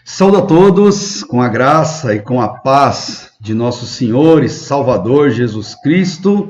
Saúdo a todos com a graça e com a paz de nosso Senhor e Salvador Jesus Cristo.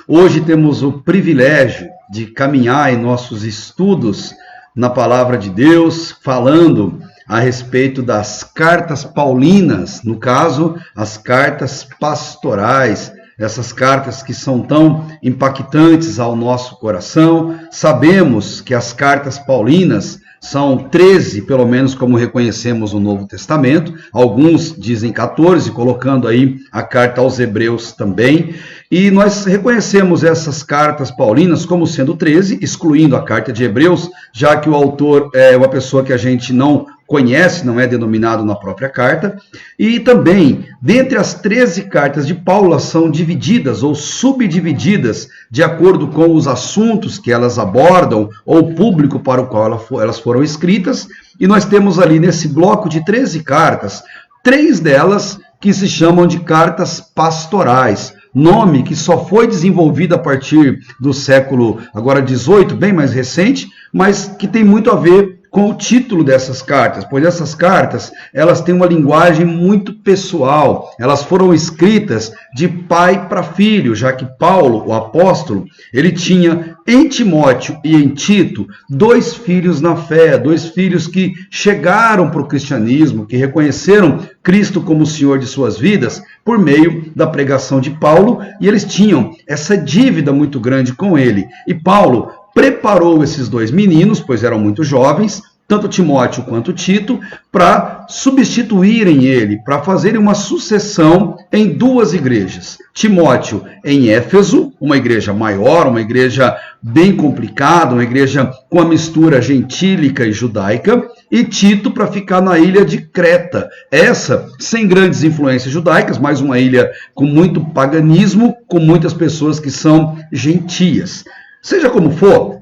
Hoje temos o privilégio de caminhar em nossos estudos na Palavra de Deus, falando a respeito das cartas paulinas, no caso, as cartas pastorais, essas cartas que são tão impactantes ao nosso coração. Sabemos que as cartas paulinas são 13, pelo menos como reconhecemos no Novo Testamento. Alguns dizem 14, colocando aí a carta aos Hebreus também. E nós reconhecemos essas cartas paulinas como sendo 13, excluindo a carta de Hebreus, já que o autor é uma pessoa que a gente não conhece, não é denominado na própria carta. E também, dentre as 13 cartas de Paulo, elas são divididas ou subdivididas de acordo com os assuntos que elas abordam ou o público para o qual elas foram escritas. E nós temos ali nesse bloco de 13 cartas, 3 delas que se chamam de cartas pastorais. Nome que só foi desenvolvido a partir do século agora 18, bem mais recente, mas que tem muito a ver com o título dessas cartas, pois essas cartas, elas têm uma linguagem muito pessoal, elas foram escritas de pai para filho, já que Paulo, o apóstolo, ele tinha em Timóteo e em Tito 2 filhos na fé, 2 filhos que chegaram para o cristianismo, que reconheceram Cristo como o Senhor de suas vidas por meio da pregação de Paulo, e eles tinham essa dívida muito grande com ele. E Paulo preparou esses 2 meninos, pois eram muito jovens, tanto Timóteo quanto Tito, para substituírem ele, para fazerem uma sucessão em 2 igrejas. Timóteo em Éfeso, uma igreja maior, uma igreja bem complicada, uma igreja com a mistura gentílica e judaica, e Tito para ficar na ilha de Creta, essa sem grandes influências judaicas, mas uma ilha com muito paganismo, com muitas pessoas que são gentias. Seja como for,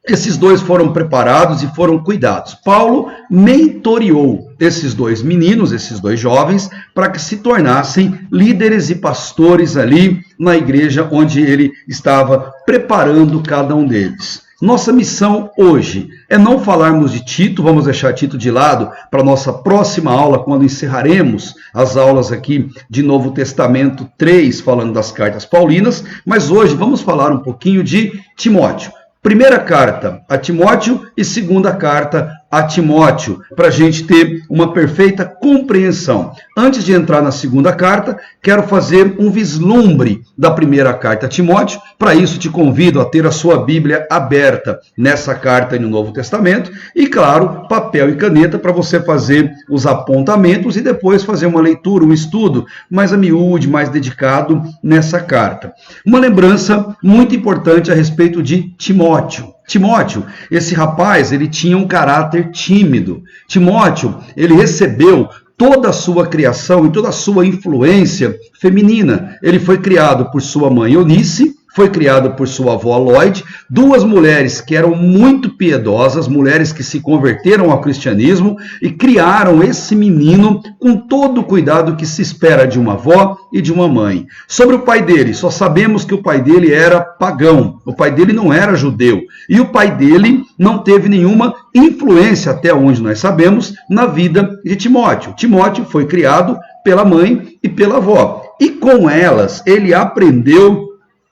esses 2 foram preparados e foram cuidados. Paulo mentoreou esses 2 meninos, esses 2 jovens, para que se tornassem líderes e pastores ali na igreja onde ele estava preparando cada um deles. Nossa missão hoje é não falarmos de Tito, vamos deixar Tito de lado para a nossa próxima aula, quando encerraremos as aulas aqui de Novo Testamento 3, falando das cartas paulinas, mas hoje vamos falar um pouquinho de Timóteo. Primeira carta a Timóteo e segunda carta a Timóteo, para a gente ter uma perfeita compreensão. Antes de entrar na segunda carta, quero fazer um vislumbre da primeira carta a Timóteo. Para isso, te convido a ter a sua Bíblia aberta nessa carta no Novo Testamento e, claro, papel e caneta para você fazer os apontamentos e depois fazer uma leitura, um estudo mais a miúde, mais dedicado nessa carta. Uma lembrança muito importante a respeito de Timóteo. Timóteo, esse rapaz, ele tinha um caráter tímido. Timóteo, ele recebeu toda a sua criação e toda a sua influência feminina. Ele foi criado por sua mãe Eunice, foi criado por sua avó Lloyd, 2 mulheres que eram muito piedosas, mulheres que se converteram ao cristianismo e criaram esse menino com todo o cuidado que se espera de uma avó e de uma mãe. Sobre o pai dele, só sabemos que o pai dele era pagão, o pai dele não era judeu, e o pai dele não teve nenhuma influência, até onde nós sabemos, na vida de Timóteo. Timóteo foi criado pela mãe e pela avó, e com elas ele aprendeu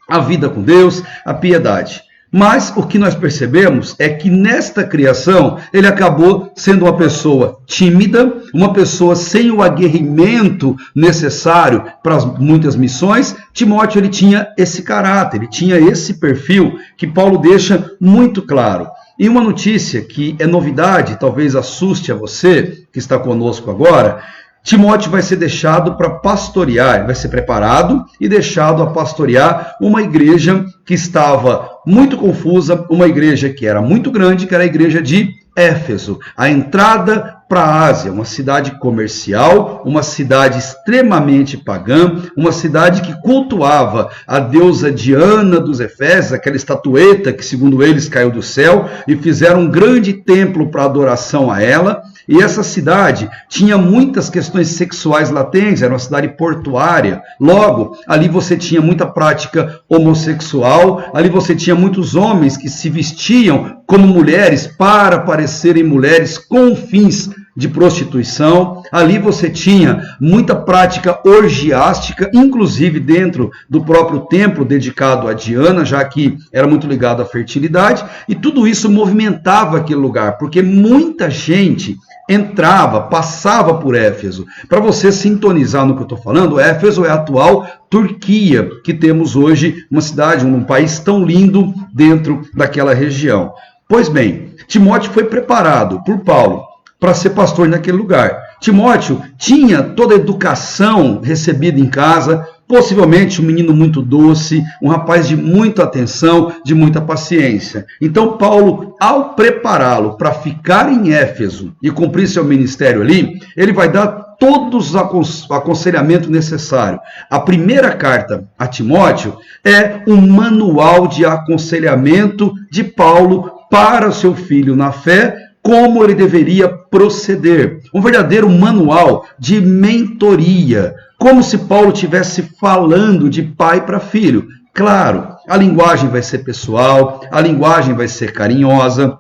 a vida com Deus, a piedade. Mas o que nós percebemos é que nesta criação ele acabou sendo uma pessoa tímida, uma pessoa sem o aguerrimento necessário para muitas missões. Timóteo, ele tinha esse caráter, ele tinha esse perfil que Paulo deixa muito claro. E uma notícia que é novidade, talvez assuste a você que está conosco agora: Timóteo vai ser deixado para pastorear, vai ser preparado e deixado a pastorear uma igreja que estava muito confusa, uma igreja que era muito grande, que era a igreja de Éfeso, a entrada para a Ásia, uma cidade comercial, uma cidade extremamente pagã, uma cidade que cultuava a deusa Diana dos Efésios, aquela estatueta que, segundo eles, caiu do céu, e fizeram um grande templo para adoração a ela. E essa cidade tinha muitas questões sexuais latentes, era uma cidade portuária. Logo, ali você tinha muita prática homossexual, ali você tinha muitos homens que se vestiam como mulheres para parecerem mulheres com fins de prostituição, ali você tinha muita prática orgiástica, inclusive dentro do próprio templo dedicado a Diana, já que era muito ligado à fertilidade, e tudo isso movimentava aquele lugar, porque muita gente entrava, passava por Éfeso. Para você sintonizar no que eu estou falando, Éfeso é a atual Turquia, que temos hoje uma cidade, um país tão lindo dentro daquela região. Pois bem, Timóteo foi preparado por Paulo para ser pastor naquele lugar. Timóteo tinha toda a educação recebida em casa, possivelmente um menino muito doce, um rapaz de muita atenção, de muita paciência. Então Paulo, ao prepará-lo para ficar em Éfeso e cumprir seu ministério ali, ele vai dar todos os aconselhamentos necessários. A primeira carta a Timóteo é um manual de aconselhamento de Paulo para o seu filho na fé, como ele deveria proceder. Um verdadeiro manual de mentoria, como se Paulo estivesse falando de pai para filho. Claro, a linguagem vai ser pessoal, a linguagem vai ser carinhosa,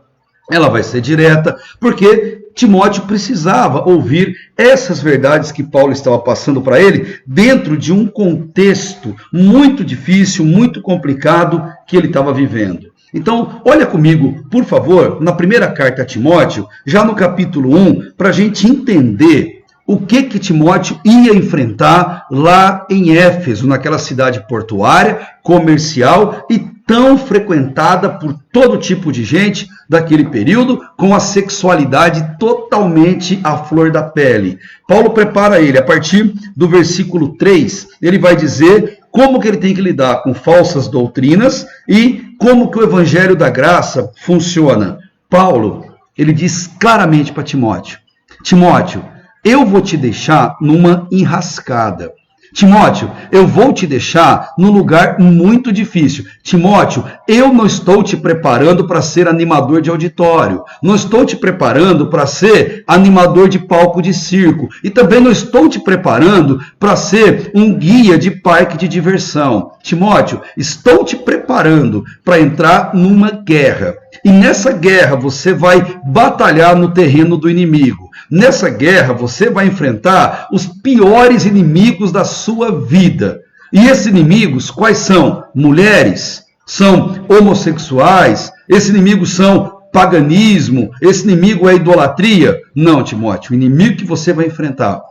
ela vai ser direta, porque Timóteo precisava ouvir essas verdades que Paulo estava passando para ele dentro de um contexto muito difícil, muito complicado que ele estava vivendo. Então, olha comigo, por favor, na primeira carta a Timóteo, já no capítulo 1, para a gente entender o que Timóteo ia enfrentar lá em Éfeso, naquela cidade portuária, comercial e tão frequentada por todo tipo de gente daquele período, com a sexualidade totalmente à flor da pele. Paulo prepara ele, a partir do versículo 3, ele vai dizer como que ele tem que lidar com falsas doutrinas e como que o evangelho da graça funciona. Paulo, ele diz claramente para Timóteo, Timóteo, eu vou te deixar numa enrascada. Timóteo, eu vou te deixar num lugar muito difícil. Timóteo, eu não estou te preparando para ser animador de auditório. Não estou te preparando para ser animador de palco de circo. E também não estou te preparando para ser um guia de parque de diversão. Timóteo, estou te preparando para entrar numa guerra. E nessa guerra você vai batalhar no terreno do inimigo. Nessa guerra você vai enfrentar os piores inimigos da sua vida. E esses inimigos, quais são? Mulheres, são homossexuais, esses inimigos são paganismo, esse inimigo é idolatria. Não, Timóteo, o inimigo que você vai enfrentar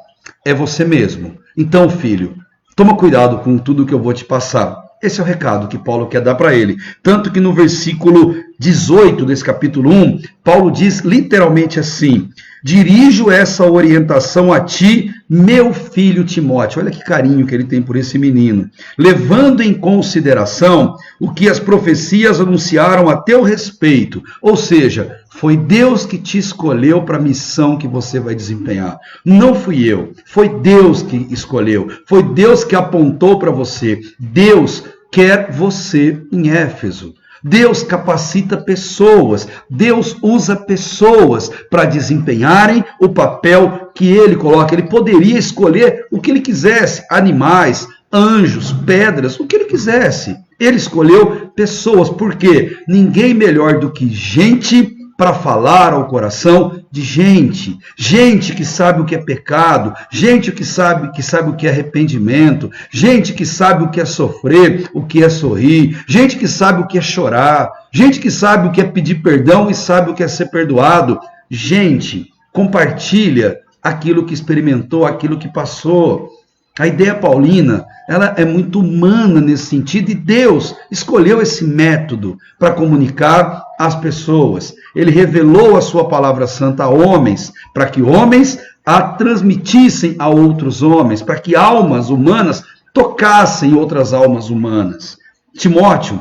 é você mesmo. Então, filho, toma cuidado com tudo que eu vou te passar. Esse é o recado que Paulo quer dar para ele. Tanto que no versículo 18 desse capítulo 1, Paulo diz literalmente assim: dirijo essa orientação a ti, meu filho Timóteo. Olha que carinho que ele tem por esse menino. Levando em consideração o que as profecias anunciaram a teu respeito. Ou seja, foi Deus que te escolheu para a missão que você vai desempenhar. Não fui eu. Foi Deus que escolheu. Foi Deus que apontou para você. Deus quer você em Éfeso. Deus capacita pessoas, Deus usa pessoas para desempenharem o papel que Ele coloca. Ele poderia escolher o que Ele quisesse, animais, anjos, pedras, o que Ele quisesse. Ele escolheu pessoas, porque ninguém melhor do que gente para falar ao coração de gente. Gente que sabe o que é pecado, gente que sabe o que é arrependimento, gente que sabe o que é sofrer, o que é sorrir, gente que sabe o que é chorar, gente que sabe o que é pedir perdão e sabe o que é ser perdoado. Gente, compartilha aquilo que experimentou, aquilo que passou. A ideia paulina, ela é muito humana nesse sentido, e Deus escolheu esse método para comunicar às pessoas. Ele revelou a sua palavra santa a homens, para que homens a transmitissem a outros homens, para que almas humanas tocassem outras almas humanas. Timóteo,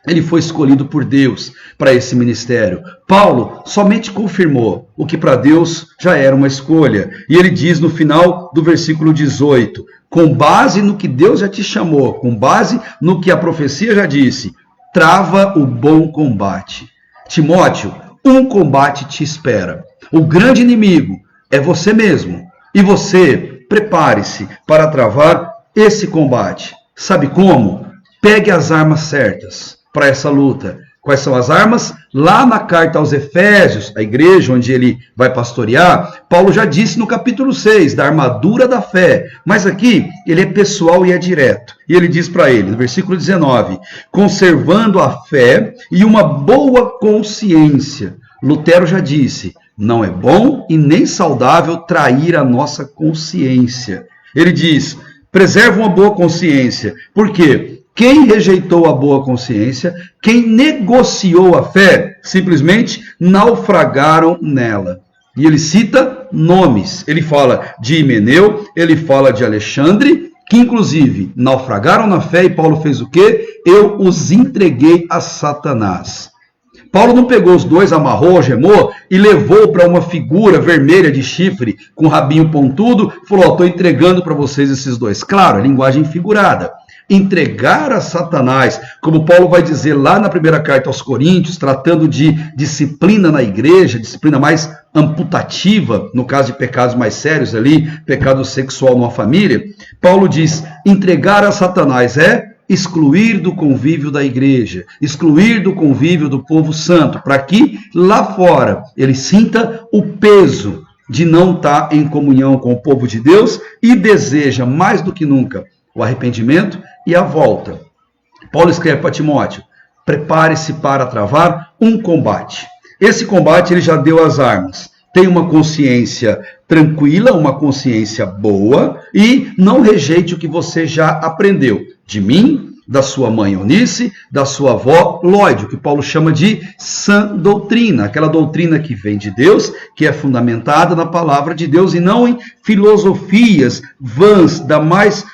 ele foi escolhido por Deus para esse ministério. Paulo somente confirmou o que para Deus já era uma escolha. E ele diz no final do versículo 18, com base no que Deus já te chamou, com base no que a profecia já disse, trava o bom combate. Timóteo, um combate te espera. O grande inimigo é você mesmo. E você, prepare-se para travar esse combate. Sabe como? Pegue as armas certas para essa luta. Quais são as armas? Lá na carta aos Efésios, a igreja onde ele vai pastorear, Paulo já disse no capítulo 6, da armadura da fé. Mas aqui, ele é pessoal e é direto. E ele diz para ele, no versículo 19, conservando a fé e uma boa consciência. Lutero já disse, não é bom e nem saudável trair a nossa consciência. Ele diz, preserva uma boa consciência. Por quê? Quem rejeitou a boa consciência, quem negociou a fé, simplesmente naufragaram nela. E ele cita nomes. Ele fala de Himeneu, ele fala de Alexandre, que inclusive naufragaram na fé, e Paulo fez o quê? Eu os entreguei a Satanás. Paulo não pegou os dois, amarrou, algemou e levou para uma figura vermelha de chifre, com rabinho pontudo, falou, estou entregando para vocês esses dois. Claro, é linguagem figurada. Entregar a Satanás, como Paulo vai dizer lá na primeira carta aos Coríntios, tratando de disciplina na igreja, disciplina mais amputativa, no caso de pecados mais sérios ali, pecado sexual numa família, Paulo diz, entregar a Satanás é excluir do convívio da igreja, excluir do convívio do povo santo, para que lá fora ele sinta o peso de não estar em comunhão com o povo de Deus e deseja mais do que nunca o arrependimento e a volta. Paulo escreve para Timóteo, prepare-se para travar um combate. Esse combate ele já deu as armas. Tem uma consciência tranquila, uma consciência boa e não rejeite o que você já aprendeu de mim, da sua mãe Eunice, da sua avó Lóide, o que Paulo chama de sã doutrina, aquela doutrina que vem de Deus, que é fundamentada na palavra de Deus e não em filosofias vãs da mais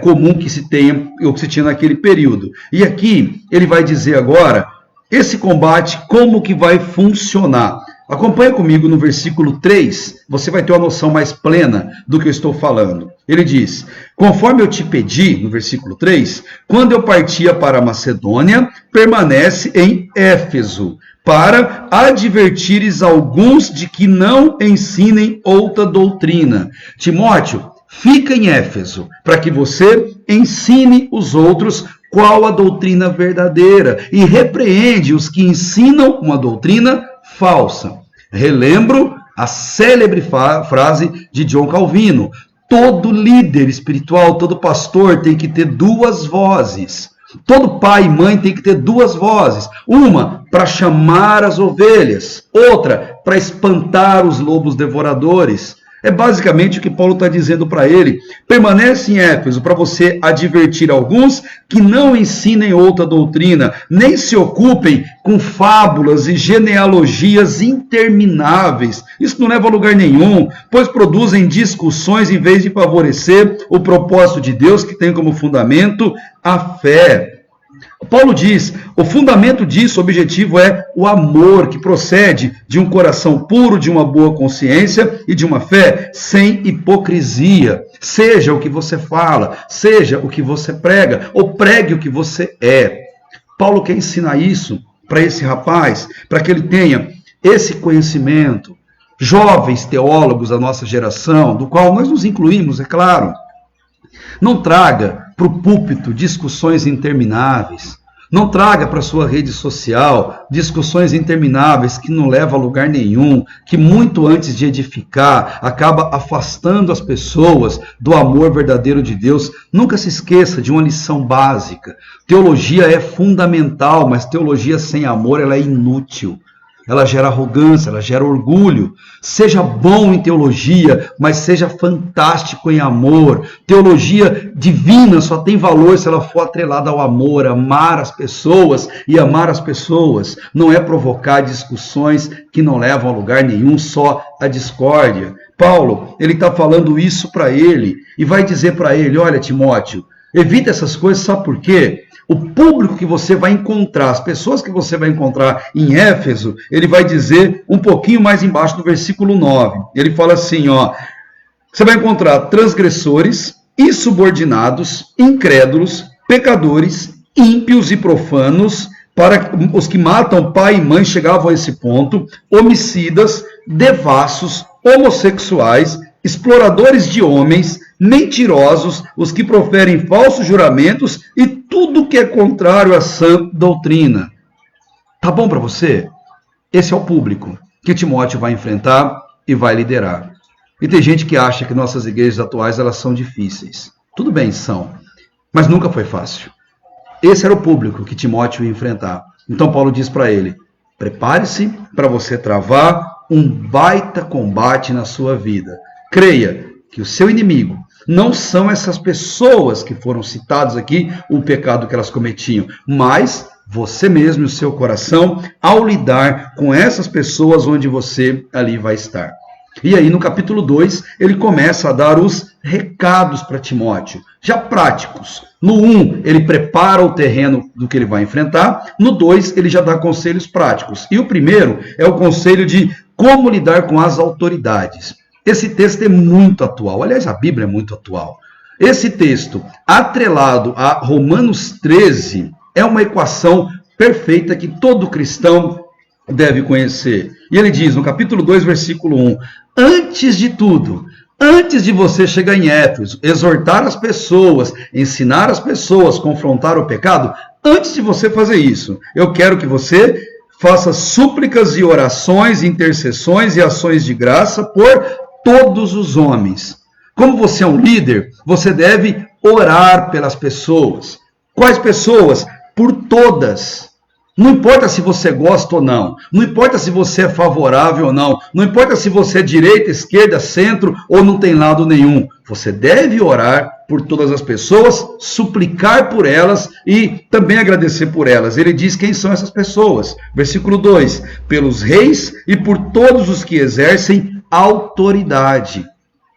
comum que se tenha ou que se tinha naquele período. E aqui ele vai dizer agora esse combate como que vai funcionar. Acompanhe comigo no versículo 3, você vai ter uma noção mais plena do que eu estou falando. Ele diz, conforme eu te pedi, no versículo 3, quando eu partia para a Macedônia, permanece em Éfeso, para advertires alguns de que não ensinem outra doutrina. Timóteo, fica em Éfeso, para que você ensine os outros qual a doutrina verdadeira e repreende os que ensinam uma doutrina falsa. Relembro a célebre frase de John Calvino, todo líder espiritual, todo pastor tem que ter duas vozes. Todo pai e mãe tem que ter duas vozes. Uma para chamar as ovelhas, outra para espantar os lobos devoradores. É basicamente o que Paulo está dizendo para ele. Permanece em Éfeso para você advertir alguns que não ensinem outra doutrina, nem se ocupem com fábulas e genealogias intermináveis. Isso não leva a lugar nenhum, pois produzem discussões em vez de favorecer o propósito de Deus que tem como fundamento a fé. Paulo diz, o fundamento disso, o objetivo é o amor que procede de um coração puro, de uma boa consciência e de uma fé sem hipocrisia. Seja o que você fala, seja o que você prega, ou pregue o que você é. Paulo quer ensinar isso para esse rapaz, para que ele tenha esse conhecimento. Jovens teólogos da nossa geração, do qual nós nos incluímos, é claro, não traga para o púlpito discussões intermináveis. Não traga para a sua rede social discussões intermináveis que não levam a lugar nenhum, que muito antes de edificar, acaba afastando as pessoas do amor verdadeiro de Deus. Nunca se esqueça de uma lição básica. Teologia é fundamental, mas teologia sem amor ela é inútil. Ela gera arrogância, ela gera orgulho. Seja bom em teologia, mas seja fantástico em amor. Teologia divina só tem valor se ela for atrelada ao amor, amar as pessoas e amar as pessoas. Não é provocar discussões que não levam a lugar nenhum, só a discórdia. Paulo, ele está falando isso para ele e vai dizer para ele, olha Timóteo, evita essas coisas, sabe por quê? O público que você vai encontrar, as pessoas que você vai encontrar em Éfeso, ele vai dizer um pouquinho mais embaixo do versículo 9. Ele fala assim, ó, você vai encontrar transgressores, insubordinados, incrédulos, pecadores, ímpios e profanos, para os que matam pai e mãe chegavam a esse ponto, homicidas, devassos, homossexuais, exploradores de homens, mentirosos, os que proferem falsos juramentos e tudo que é contrário à sã doutrina. Tá bom para você? Esse é o público que Timóteo vai enfrentar e vai liderar. E tem gente que acha que nossas igrejas atuais elas são difíceis. Tudo bem, são. Mas nunca foi fácil. Esse era o público que Timóteo ia enfrentar. Então Paulo diz para ele, prepare-se para você travar um baita combate na sua vida. Creia que o seu inimigo não são essas pessoas que foram citadas aqui, o pecado que elas cometiam, mas você mesmo e o seu coração ao lidar com essas pessoas onde você ali vai estar. E aí no capítulo 2, ele começa a dar os recados para Timóteo, já práticos. No 1, ele prepara o terreno do que ele vai enfrentar. No 2, ele já dá conselhos práticos. E o primeiro é o conselho de como lidar com as autoridades. Esse texto é muito atual. Aliás, a Bíblia é muito atual. Esse texto, atrelado a Romanos 13, é uma equação perfeita que todo cristão deve conhecer. E ele diz no capítulo 2, versículo 1, antes de tudo, antes de você chegar em Éfeso, exortar as pessoas, ensinar as pessoas, confrontar o pecado, antes de você fazer isso, eu quero que você faça súplicas e orações, intercessões e ações de graça por todos os homens. Como você é um líder, você deve orar pelas pessoas. Quais pessoas? Por todas. Não importa se você gosta ou não, não importa se você é favorável ou não, não importa se você é direita, esquerda, centro ou não tem lado nenhum. Você deve orar por todas as pessoas, suplicar por elas e também agradecer por elas. Ele diz quem são essas pessoas. Versículo 2, pelos reis e por todos os que exercem autoridade.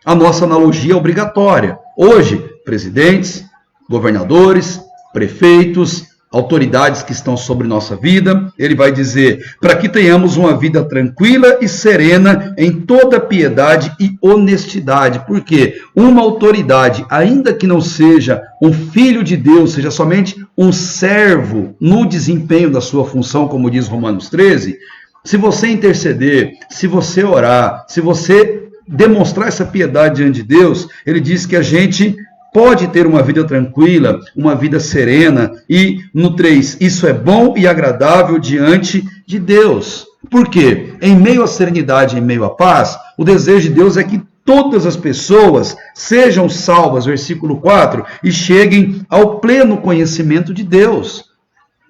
A nossa analogia é obrigatória. Hoje, presidentes, governadores, prefeitos, autoridades que estão sobre nossa vida, ele vai dizer, para que tenhamos uma vida tranquila e serena em toda piedade e honestidade. Porque uma autoridade, ainda que não seja um filho de Deus, seja somente um servo no desempenho da sua função, como diz Romanos 13, se você interceder, se você orar, se você demonstrar essa piedade diante de Deus, ele diz que a gente pode ter uma vida tranquila, uma vida serena. E no 3, isso é bom e agradável diante de Deus. Por quê? Em meio à serenidade, em meio à paz, o desejo de Deus é que todas as pessoas sejam salvas, versículo 4, e cheguem ao pleno conhecimento de Deus.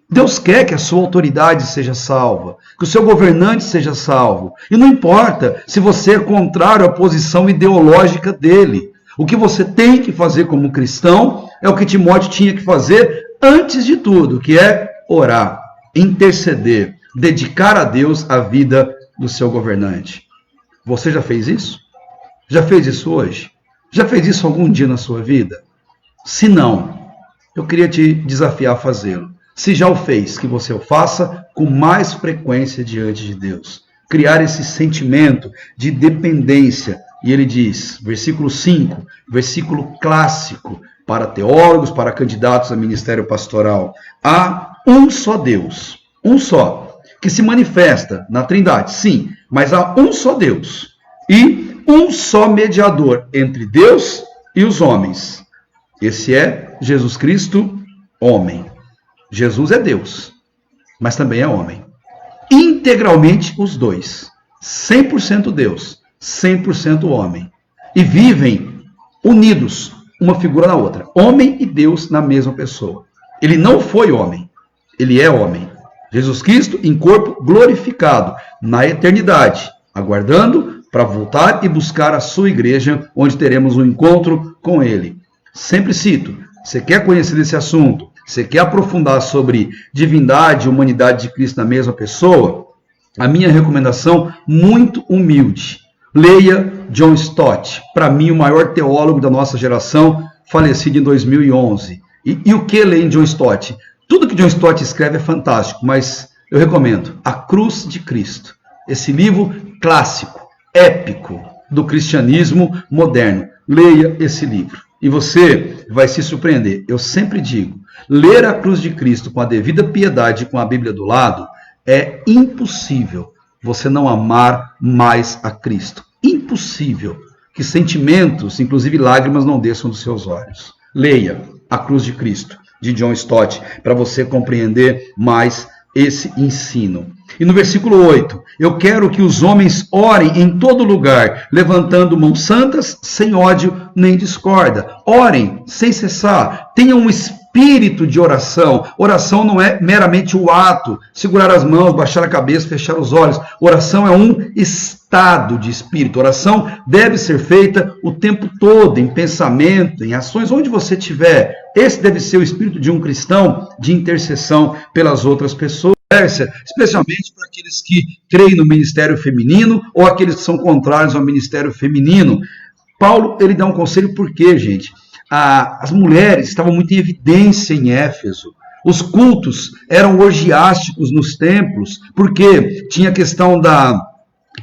Deus quer que a sua autoridade seja salva, que o seu governante seja salvo. E não importa se você é contrário à posição ideológica dele. O que você tem que fazer como cristão é o que Timóteo tinha que fazer antes de tudo, que é orar, interceder, dedicar a Deus a vida do seu governante. Você já fez isso? Já fez isso hoje? Já fez isso algum dia na sua vida? Se não, eu queria te desafiar a fazê-lo. Se já o fez, que você o faça com mais frequência diante de Deus. Criar esse sentimento de dependência. E ele diz, versículo 5, versículo clássico, para teólogos, para candidatos a ministério pastoral. Há um só Deus, um só, que se manifesta na Trindade, sim, mas há um só Deus. E um só mediador entre Deus e os homens. Esse é Jesus Cristo, homem. Jesus é Deus, mas também é homem. Integralmente os dois. 100% Deus, 100% homem. E vivem unidos, uma figura na outra. Homem e Deus na mesma pessoa. Ele não foi homem, ele é homem. Jesus Cristo em corpo glorificado, na eternidade, aguardando para voltar e buscar a sua igreja, onde teremos um encontro com ele. Sempre cito, você quer conhecer desse assunto? Você quer aprofundar sobre divindade e humanidade de Cristo na mesma pessoa? A minha recomendação, muito humilde. Leia John Stott, para mim o maior teólogo da nossa geração, falecido em 2011. E o que ler em John Stott? Tudo que John Stott escreve é fantástico, mas eu recomendo A Cruz de Cristo. Esse livro clássico, épico do cristianismo moderno. Leia esse livro. E você vai se surpreender. Eu sempre digo, ler a cruz de Cristo com a devida piedade, com a Bíblia do lado, é impossível você não amar mais a Cristo. Impossível que sentimentos, inclusive lágrimas, não desçam dos seus olhos. Leia A Cruz de Cristo, de John Stott, para você compreender mais esse ensino. E no versículo 8, eu quero que os homens orem em todo lugar, levantando mãos santas, sem ódio nem discórdia. Orem sem cessar, tenham um espírito de oração. Oração não é meramente o ato, segurar as mãos, baixar a cabeça, fechar os olhos. Oração é um estado de espírito. Oração deve ser feita o tempo todo, em pensamento, em ações, onde você estiver. Esse deve ser o espírito de um cristão, de intercessão pelas outras pessoas, especialmente para aqueles que creem no ministério feminino ou aqueles que são contrários ao ministério feminino. Paulo, ele dá um conselho por quê, gente? As mulheres estavam muito em evidência em Éfeso. Os cultos eram orgiásticos nos templos, porque tinha a questão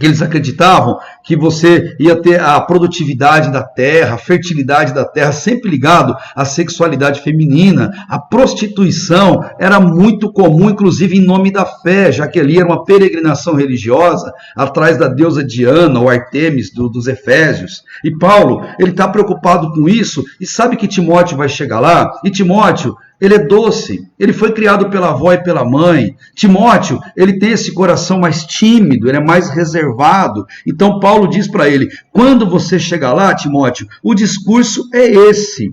que eles acreditavam que você ia ter a produtividade da terra, a fertilidade da terra, sempre ligado à sexualidade feminina. A prostituição era muito comum, inclusive em nome da fé, já que ali era uma peregrinação religiosa atrás da deusa Diana ou Artemis dos Efésios. E Paulo, ele está preocupado com isso e sabe que Timóteo vai chegar lá, e Timóteo, ele é doce, ele foi criado pela avó e pela mãe. Timóteo, ele tem esse coração mais tímido, ele é mais reservado. Então Paulo diz para ele, quando você chegar lá, Timóteo, o discurso é esse.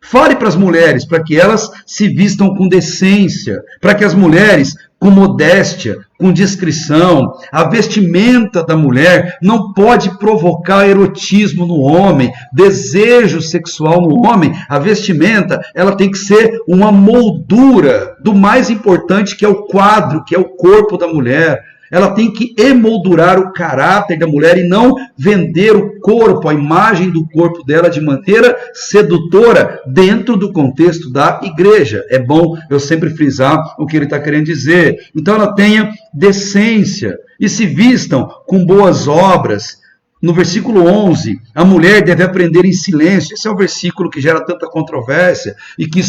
Fale para as mulheres, para que elas se vistam com decência, para que as mulheres com modéstia, com discrição. A vestimenta da mulher não pode provocar erotismo no homem, desejo sexual no homem. A vestimenta, ela tem que ser uma moldura do mais importante, que é o quadro, que é o corpo da mulher. Ela tem que emoldurar o caráter da mulher e não vender o corpo, a imagem do corpo dela de maneira sedutora dentro do contexto da igreja. É bom eu sempre frisar o que ele está querendo dizer. Então ela tenha decência e se vistam com boas obras. No versículo 11, a mulher deve aprender em silêncio. Esse é o versículo que gera tanta controvérsia e que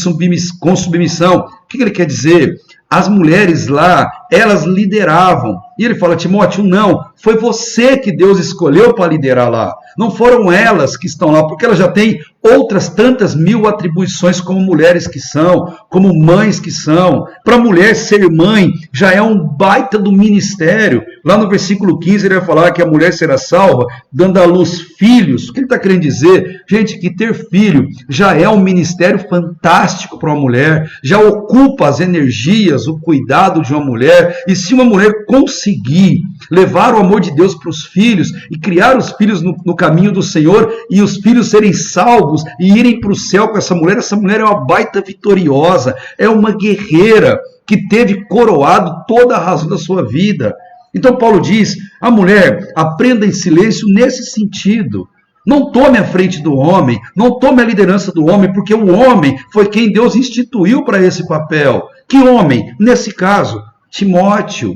com submissão. O que ele quer dizer? As mulheres lá, elas lideravam. E ele fala, Timóteo, não, foi você que Deus escolheu para liderar lá. Não foram elas que estão lá, porque elas já têm outras tantas mil atribuições como mulheres que são, como mães que são. Para a mulher ser mãe já é um baita do ministério. Lá no versículo 15 ele vai falar que a mulher será salva dando à luz filhos. O que ele está querendo dizer? Gente, que ter filho já é um ministério fantástico para uma mulher, já ocupa as energias, o cuidado de uma mulher. E se uma mulher conseguir levar o amor de Deus para os filhos e criar os filhos no caminho do Senhor e os filhos serem salvos e irem para o céu com essa mulher é uma baita vitoriosa, é uma guerreira que teve coroado toda a razão da sua vida. Então Paulo diz, a mulher aprenda em silêncio nesse sentido. Não tome a frente do homem, não tome a liderança do homem, porque o homem foi quem Deus instituiu para esse papel. Que homem? Nesse caso, Timóteo.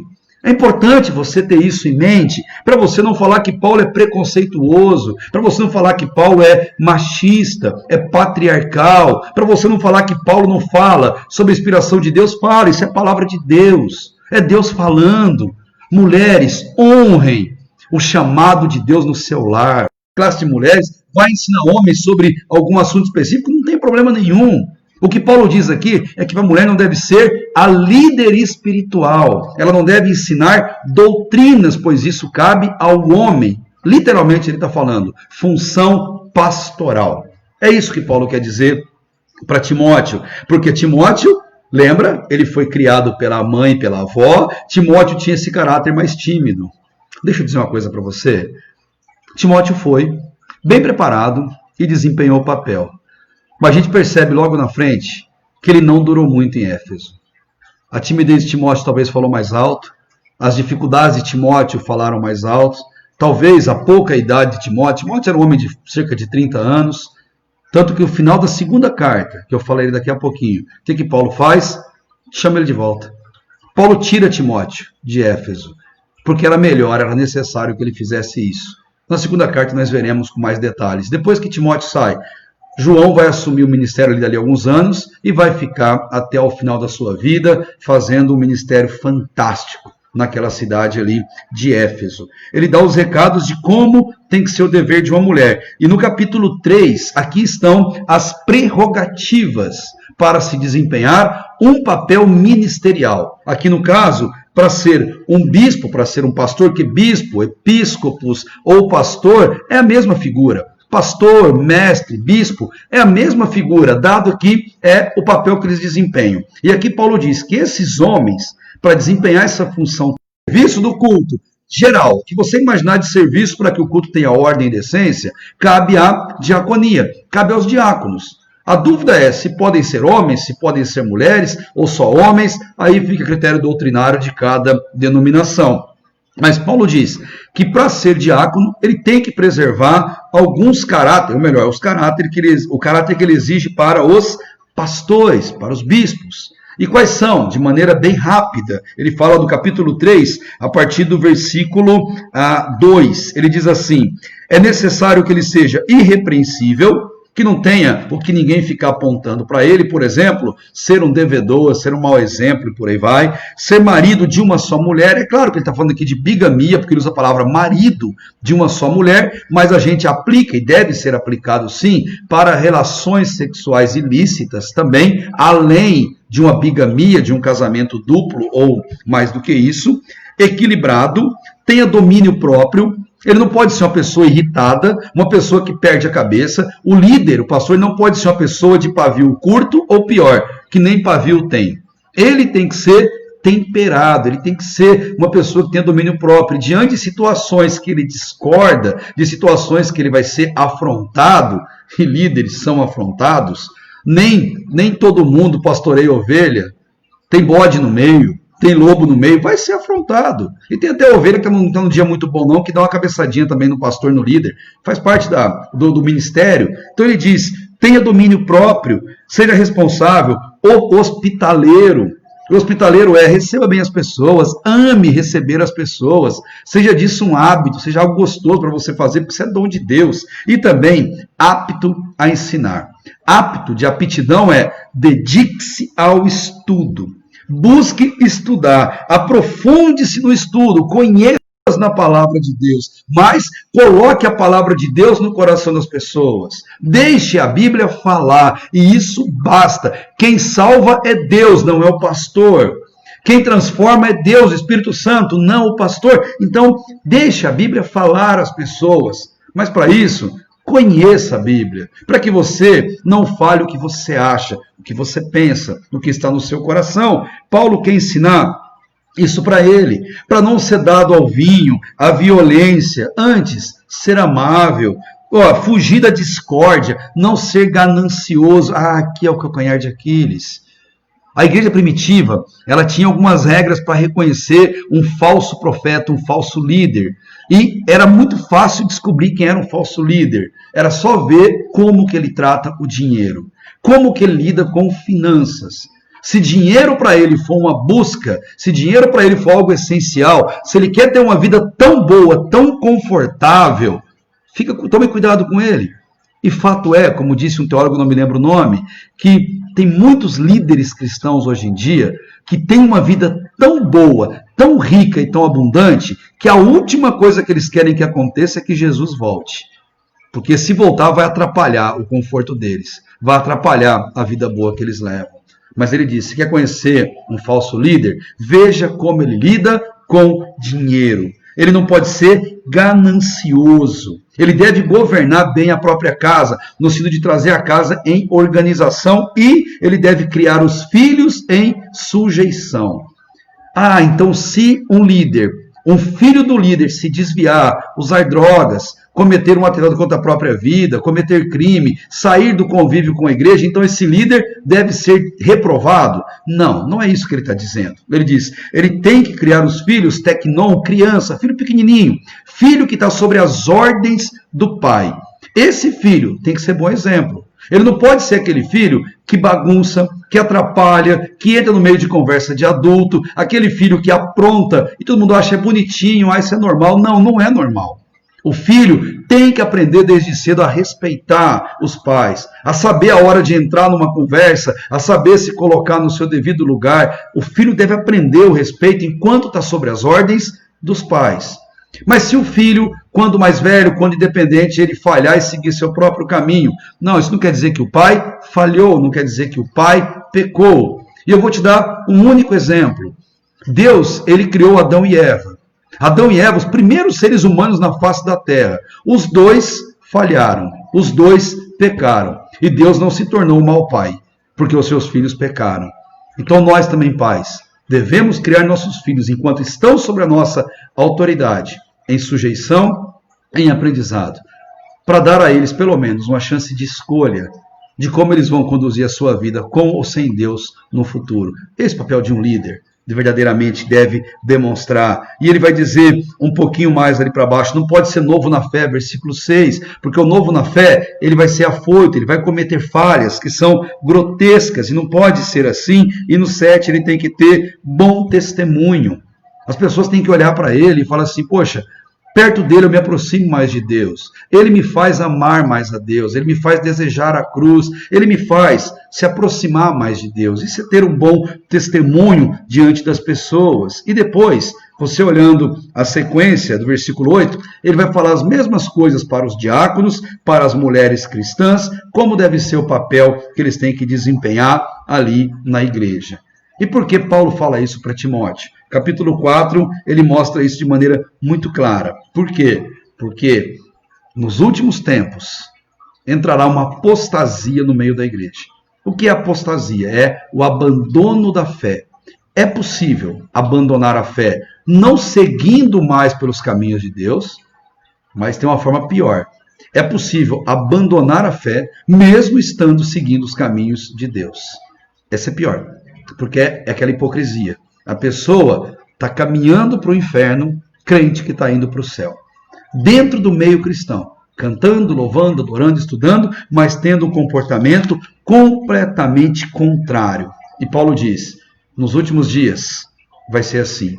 É importante você ter isso em mente, para você não falar que Paulo é preconceituoso, para você não falar que Paulo é machista, é patriarcal, para você não falar que Paulo não fala sobre a inspiração de Deus. Fala, isso é a palavra de Deus, é Deus falando. Mulheres, honrem o chamado de Deus no seu lar. A classe de mulheres vai ensinar homens sobre algum assunto específico, não tem problema nenhum. O que Paulo diz aqui é que a mulher não deve ser a líder espiritual. Ela não deve ensinar doutrinas, pois isso cabe ao homem. Literalmente ele está falando, função pastoral. É isso que Paulo quer dizer para Timóteo. Porque Timóteo, lembra, ele foi criado pela mãe e pela avó. Timóteo tinha esse caráter mais tímido. Deixa eu dizer uma coisa para você. Timóteo foi bem preparado e desempenhou o papel. Mas a gente percebe logo na frente que ele não durou muito em Éfeso. A timidez de Timóteo talvez falou mais alto, as dificuldades de Timóteo falaram mais alto, talvez a pouca idade de Timóteo era um homem de cerca de 30 anos, tanto que no final da segunda carta, que eu falarei daqui a pouquinho, o que Paulo faz? Chama ele de volta. Paulo tira Timóteo de Éfeso, porque era melhor, era necessário que ele fizesse isso. Na segunda carta nós veremos com mais detalhes. Depois que Timóteo sai, João vai assumir o ministério ali dali a alguns anos e vai ficar até o final da sua vida fazendo um ministério fantástico naquela cidade ali de Éfeso. Ele dá os recados de como tem que ser o dever de uma mulher. E no capítulo 3, aqui estão as prerrogativas para se desempenhar um papel ministerial. Aqui no caso, para ser um bispo, para ser um pastor, que bispo, episcopos ou pastor é a mesma figura. Pastor, mestre, bispo, é a mesma figura, dado que é o papel que eles desempenham. E aqui Paulo diz que esses homens, para desempenhar essa função, serviço do culto geral, que você imaginar de serviço para que o culto tenha ordem e decência, cabe à diaconia, cabe aos diáconos. A dúvida é se podem ser homens, se podem ser mulheres, ou só homens, aí fica a critério doutrinário de cada denominação. Mas Paulo diz que para ser diácono, ele tem que preservar alguns caráteres, ou melhor, o caráter que ele exige para os pastores, para os bispos. E quais são? De maneira bem rápida. Ele fala do capítulo 3, a partir do versículo 2. Ele diz assim: é necessário que ele seja irrepreensível, que não tenha o que ninguém ficar apontando para ele, por exemplo, ser um devedor, ser um mau exemplo e por aí vai, ser marido de uma só mulher. É claro que ele está falando aqui de bigamia, porque ele usa a palavra marido de uma só mulher, mas a gente aplica, e deve ser aplicado sim, para relações sexuais ilícitas também, além de uma bigamia, de um casamento duplo ou mais do que isso. Equilibrado, tenha domínio próprio. Ele não pode ser uma pessoa irritada, uma pessoa que perde a cabeça. O líder, o pastor, não pode ser uma pessoa de pavio curto ou pior, que nem pavio tem. Ele tem que ser temperado, ele tem que ser uma pessoa que tenha domínio próprio. Diante de situações que ele discorda, de situações que ele vai ser afrontado, e líderes são afrontados, nem todo mundo pastoreia ovelha, tem bode no meio, tem lobo no meio, vai ser afrontado. E tem até ovelha que não está num dia muito bom não, que dá uma cabeçadinha também no pastor, no líder. Faz parte do ministério. Então ele diz, tenha domínio próprio, seja responsável, hospitaleiro. O hospitaleiro receba bem as pessoas, ame receber as pessoas, seja disso um hábito, seja algo gostoso para você fazer, porque isso é dom de Deus. E também apto a ensinar. Apto de aptidão dedique-se ao estudo. Busque estudar, aprofunde-se no estudo, conheça na palavra de Deus, mas coloque a palavra de Deus no coração das pessoas. Deixe a Bíblia falar, e isso basta. Quem salva é Deus, não é o pastor. Quem transforma é Deus, o Espírito Santo, não o pastor. Então, deixe a Bíblia falar às pessoas. Mas para isso, conheça a Bíblia, para que você não fale o que você acha, o que você pensa, o que está no seu coração. Paulo quer ensinar isso para ele, para não ser dado ao vinho, à violência, antes ser amável, fugir da discórdia, não ser ganancioso. Aqui é o calcanhar de Aquiles. A igreja primitiva, ela tinha algumas regras para reconhecer um falso profeta, um falso líder. E era muito fácil descobrir quem era um falso líder. Era só ver como que ele trata o dinheiro, como que ele lida com finanças. Se dinheiro para ele for uma busca, se dinheiro para ele for algo essencial, se ele quer ter uma vida tão boa, tão confortável, tome cuidado com ele. E fato é, como disse um teólogo, não me lembro o nome, que tem muitos líderes cristãos hoje em dia que têm uma vida tão boa, tão rica e tão abundante, que a última coisa que eles querem que aconteça é que Jesus volte. Porque se voltar vai atrapalhar o conforto deles, vai atrapalhar a vida boa que eles levam. Mas ele disse, se quer conhecer um falso líder, veja como ele lida com dinheiro. Ele não pode ser ganancioso. Ele deve governar bem a própria casa, no sentido de trazer a casa em organização, e ele deve criar os filhos em sujeição. Então se um líder, um filho do líder se desviar, usar drogas, cometer um atentado contra a própria vida, cometer crime, sair do convívio com a igreja, então esse líder deve ser reprovado? Não é isso que ele está dizendo. Ele diz, ele tem que criar os filhos, tecnon, criança, filho pequenininho, filho que está sobre as ordens do pai. Esse filho tem que ser bom exemplo. Ele não pode ser aquele filho que bagunça, que atrapalha, que entra no meio de conversa de adulto, aquele filho que apronta e todo mundo acha bonitinho, isso é normal. Não é normal. O filho tem que aprender desde cedo a respeitar os pais, a saber a hora de entrar numa conversa, a saber se colocar no seu devido lugar. O filho deve aprender o respeito enquanto está sobre as ordens dos pais. Mas se o filho, quando mais velho, quando independente, ele falhar e seguir seu próprio caminho. Não, isso não quer dizer que o pai falhou, não quer dizer que o pai pecou. E eu vou te dar um único exemplo. Deus, ele criou Adão e Eva. Adão e Eva, os primeiros seres humanos na face da terra. Os dois falharam, os dois pecaram. E Deus não se tornou um mau pai, porque os seus filhos pecaram. Então nós também, pais, devemos criar nossos filhos enquanto estão sob a nossa autoridade, em sujeição, em aprendizado, para dar a eles pelo menos uma chance de escolha de como eles vão conduzir a sua vida com ou sem Deus no futuro. Esse é o papel de um líder. Verdadeiramente deve demonstrar. E ele vai dizer um pouquinho mais ali para baixo, não pode ser novo na fé, versículo 6, porque o novo na fé, ele vai ser afoito, ele vai cometer falhas que são grotescas, e não pode ser assim. E no 7 ele tem que ter bom testemunho. As pessoas têm que olhar para ele e falar assim, poxa, perto dele eu me aproximo mais de Deus. Ele me faz amar mais a Deus. Ele me faz desejar a cruz. Ele me faz se aproximar mais de Deus. Isso é ter um bom testemunho diante das pessoas. E depois, você olhando a sequência do versículo 8, ele vai falar as mesmas coisas para os diáconos, para as mulheres cristãs, como deve ser o papel que eles têm que desempenhar ali na igreja. E por que Paulo fala isso para Timóteo? Capítulo 4, ele mostra isso de maneira muito clara. Por quê? Porque nos últimos tempos entrará uma apostasia no meio da igreja. O que é apostasia? É o abandono da fé. É possível abandonar a fé não seguindo mais pelos caminhos de Deus, mas tem uma forma pior. É possível abandonar a fé mesmo estando seguindo os caminhos de Deus. Essa é pior, porque é aquela hipocrisia. A pessoa está caminhando para o inferno, crente que está indo para o céu. Dentro do meio cristão, cantando, louvando, adorando, estudando, mas tendo um comportamento completamente contrário. E Paulo diz, nos últimos dias vai ser assim.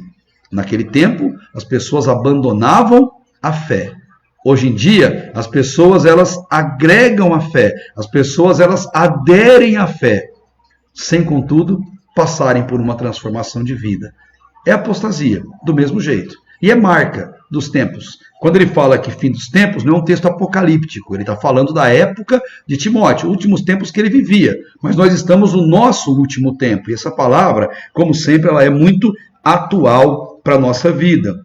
Naquele tempo, as pessoas abandonavam a fé. Hoje em dia, as pessoas elas agregam a fé. As pessoas elas aderem à fé, sem, contudo, passarem por uma transformação de vida. É apostasia, do mesmo jeito. E é marca dos tempos. Quando ele fala que fim dos tempos, não é um texto apocalíptico. Ele está falando da época de Timóteo, últimos tempos que ele vivia. Mas nós estamos no nosso último tempo. E essa palavra, como sempre, ela é muito atual para a nossa vida.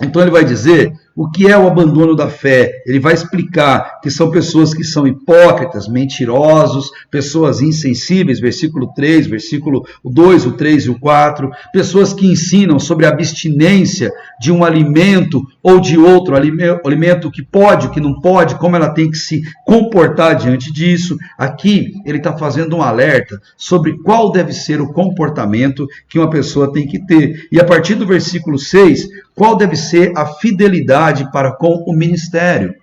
Então ele vai dizer o que é o abandono da fé. Ele vai explicar que são pessoas que são hipócritas, mentirosos, pessoas insensíveis, versículo 3, versículo 2, o 3 e o 4, pessoas que ensinam sobre a abstinência de um alimento ou de outro alimento, que pode, o que não pode, como ela tem que se comportar diante disso. Aqui ele está fazendo um alerta sobre qual deve ser o comportamento que uma pessoa tem que ter. E a partir do versículo 6, qual deve ser a fidelidade para com o ministério.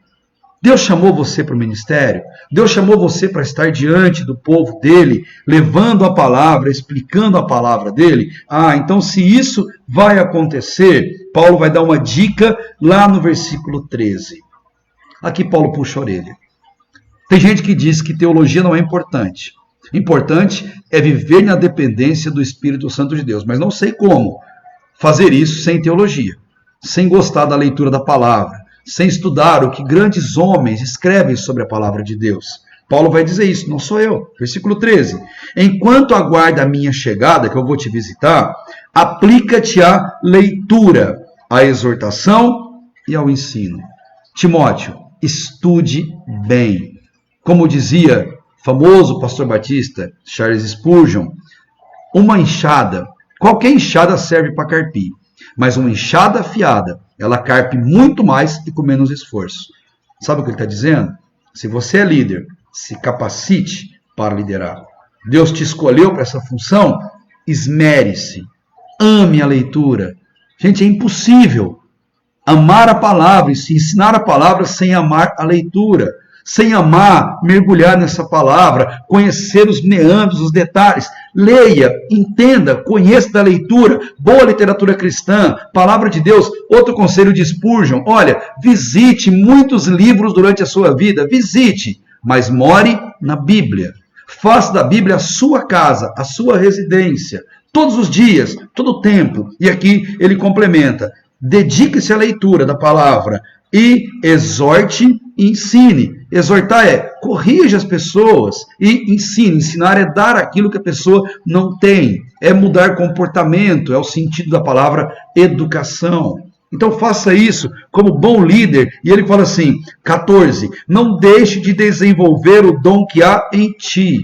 Deus chamou você para o ministério? Deus chamou você para estar diante do povo dele, levando a palavra, explicando a palavra dele? Então se isso vai acontecer, Paulo vai dar uma dica lá no versículo 13. Aqui Paulo puxa a orelha. Tem gente que diz que teologia não é importante. Importante é viver na dependência do Espírito Santo de Deus, mas não sei como fazer isso sem teologia, sem gostar da leitura da palavra, sem estudar o que grandes homens escrevem sobre a palavra de Deus. Paulo vai dizer isso, não sou eu. Versículo 13. Enquanto aguarda a minha chegada, que eu vou te visitar, aplica-te à leitura, à exortação e ao ensino. Timóteo, estude bem. Como dizia o famoso pastor batista, Charles Spurgeon, uma enxada, qualquer enxada serve para carpir. Mas uma enxada afiada, ela carpe muito mais e com menos esforço. Sabe o que ele está dizendo? Se você é líder, se capacite para liderar. Deus te escolheu para essa função, esmere-se, ame a leitura. Gente, é impossível amar a palavra e se ensinar a palavra sem amar a leitura. Sem amar, mergulhar nessa palavra, conhecer os meandros, os detalhes. Leia, entenda, conheça da leitura, boa literatura cristã, palavra de Deus. Outro conselho de Spurgeon, olha, visite muitos livros durante a sua vida, visite, mas more na Bíblia. Faça da Bíblia a sua casa, a sua residência, todos os dias, todo o tempo. E aqui ele complementa. Dedique-se à leitura da palavra, e exorte e ensine. Exortar é corrija as pessoas e ensine. Ensinar é dar aquilo que a pessoa não tem. É mudar comportamento, é o sentido da palavra educação. Então faça isso como bom líder. E ele fala assim, 14, não deixe de desenvolver o dom que há em ti.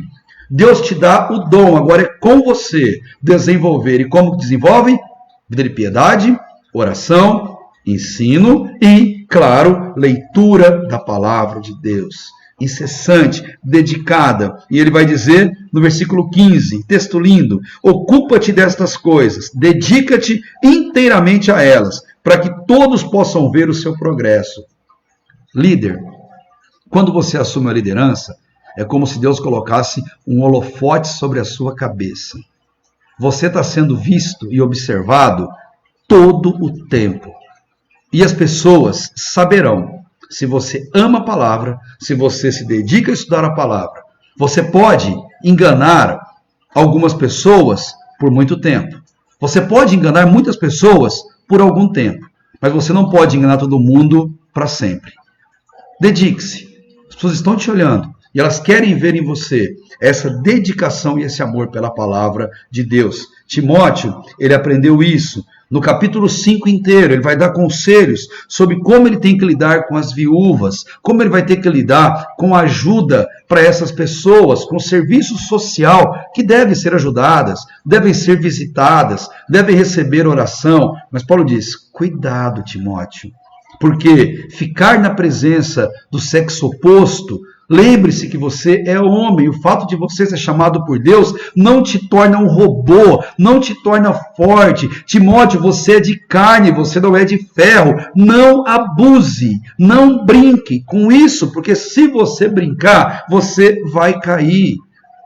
Deus te dá o dom, agora é com você desenvolver. E como desenvolve? Vida de piedade, oração, ensino e, claro, leitura da palavra de Deus. Incessante, dedicada. E ele vai dizer no versículo 15, texto lindo, ocupa-te destas coisas, dedica-te inteiramente a elas, para que todos possam ver o seu progresso. Líder, quando você assume a liderança, é como se Deus colocasse um holofote sobre a sua cabeça. Você está sendo visto e observado todo o tempo. E as pessoas saberão se você ama a palavra, se você se dedica a estudar a palavra. Você pode enganar algumas pessoas por muito tempo. Você pode enganar muitas pessoas por algum tempo. Mas você não pode enganar todo mundo para sempre. Dedique-se. As pessoas estão te olhando. E elas querem ver em você essa dedicação e esse amor pela palavra de Deus. Timóteo, ele aprendeu isso. No capítulo 5 inteiro, ele vai dar conselhos sobre como ele tem que lidar com as viúvas, como ele vai ter que lidar com a ajuda para essas pessoas, com o serviço social que devem ser ajudadas, devem ser visitadas, devem receber oração. Mas Paulo diz, cuidado, Timóteo, porque ficar na presença do sexo oposto, lembre-se que você é homem. O fato de você ser chamado por Deus não te torna um robô, não te torna forte. Timóteo, você é de carne, você não é de ferro. Não abuse, não brinque com isso, porque se você brincar, você vai cair.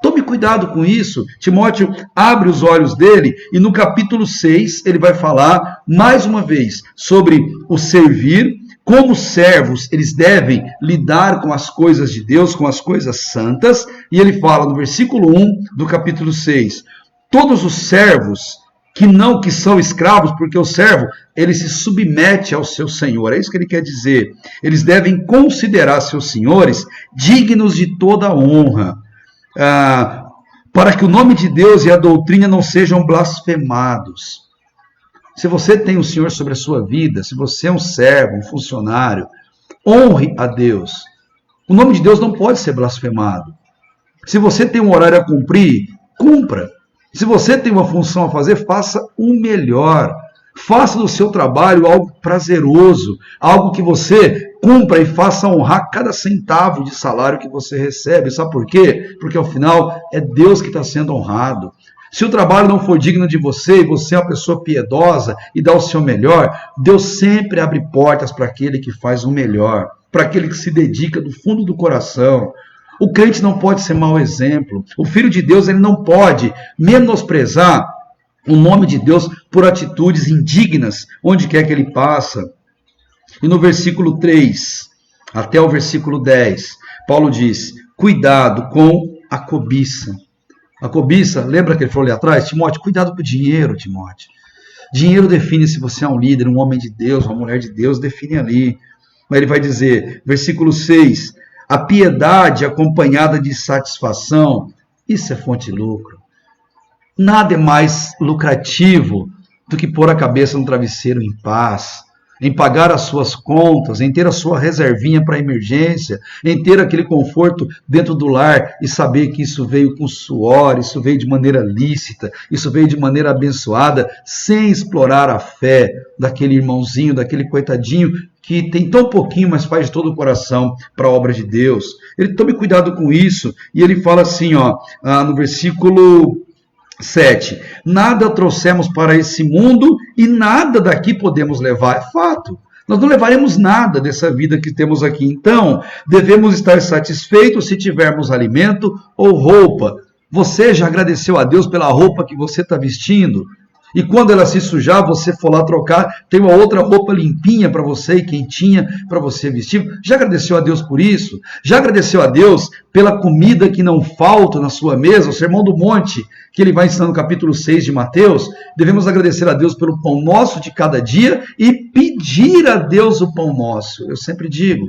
Tome cuidado com isso. Timóteo abre os olhos dele e no capítulo 6 ele vai falar mais uma vez sobre o servir. Como servos, eles devem lidar com as coisas de Deus, com as coisas santas. E ele fala no versículo 1 do capítulo 6. Todos os servos que são escravos, porque o servo, ele se submete ao seu senhor. É isso que ele quer dizer. Eles devem considerar seus senhores dignos de toda honra, para que o nome de Deus e a doutrina não sejam blasfemados. Se você tem o Senhor sobre a sua vida, se você é um servo, um funcionário, honre a Deus. O nome de Deus não pode ser blasfemado. Se você tem um horário a cumprir, cumpra. Se você tem uma função a fazer, faça o melhor. Faça do seu trabalho algo prazeroso, algo que você cumpra e faça honrar cada centavo de salário que você recebe. Sabe por quê? Porque ao final é Deus que está sendo honrado. Se o trabalho não for digno de você, e você é uma pessoa piedosa e dá o seu melhor, Deus sempre abre portas para aquele que faz o melhor, para aquele que se dedica do fundo do coração. O crente não pode ser mau exemplo. O Filho de Deus, ele não pode menosprezar o nome de Deus por atitudes indignas, onde quer que ele passa. E no versículo 3 até o versículo 10, Paulo diz, cuidado com a cobiça. A cobiça, lembra que ele falou ali atrás? Timóteo, cuidado com o dinheiro, Timóteo. Dinheiro define se você é um líder, um homem de Deus, uma mulher de Deus, define ali. Mas ele vai dizer, versículo 6, a piedade acompanhada de satisfação, isso é fonte de lucro. Nada é mais lucrativo do que pôr a cabeça no travesseiro em paz, em pagar as suas contas, em ter a sua reservinha para emergência, em ter aquele conforto dentro do lar e saber que isso veio com suor, isso veio de maneira lícita, isso veio de maneira abençoada, sem explorar a fé daquele irmãozinho, daquele coitadinho que tem tão pouquinho, mas faz de todo o coração para a obra de Deus. Ele tome cuidado com isso, e ele fala assim, no versículo 7, nada trouxemos para esse mundo e nada daqui podemos levar. É fato, nós não levaremos nada dessa vida que temos aqui. Então, devemos estar satisfeitos se tivermos alimento ou roupa. Você já agradeceu a Deus pela roupa que você está vestindo? E quando ela se sujar, você for lá trocar, tem uma outra roupa limpinha para você e quentinha para você vestir. Já agradeceu a Deus por isso? Já agradeceu a Deus pela comida que não falta na sua mesa? O Sermão do Monte, que ele vai ensinar no capítulo 6 de Mateus, devemos agradecer a Deus pelo pão nosso de cada dia e pedir a Deus o pão nosso. Eu sempre digo,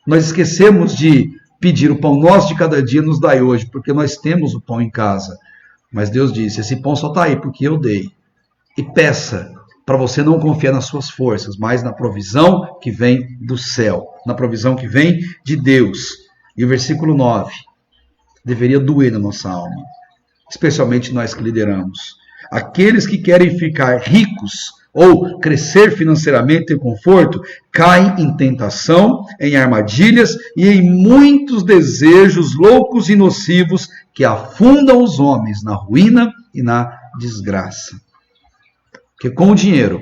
nós esquecemos de pedir o pão nosso de cada dia, nos dai hoje, porque nós temos o pão em casa. Mas Deus disse, esse pão só está aí porque eu dei. E peça para você não confiar nas suas forças, mas na provisão que vem do céu, na provisão que vem de Deus. E o versículo 9 deveria doer na nossa alma, especialmente nós que lideramos. Aqueles que querem ficar ricos ou crescer financeiramente em conforto, caem em tentação, em armadilhas e em muitos desejos loucos e nocivos que afundam os homens na ruína e na desgraça. Porque com o dinheiro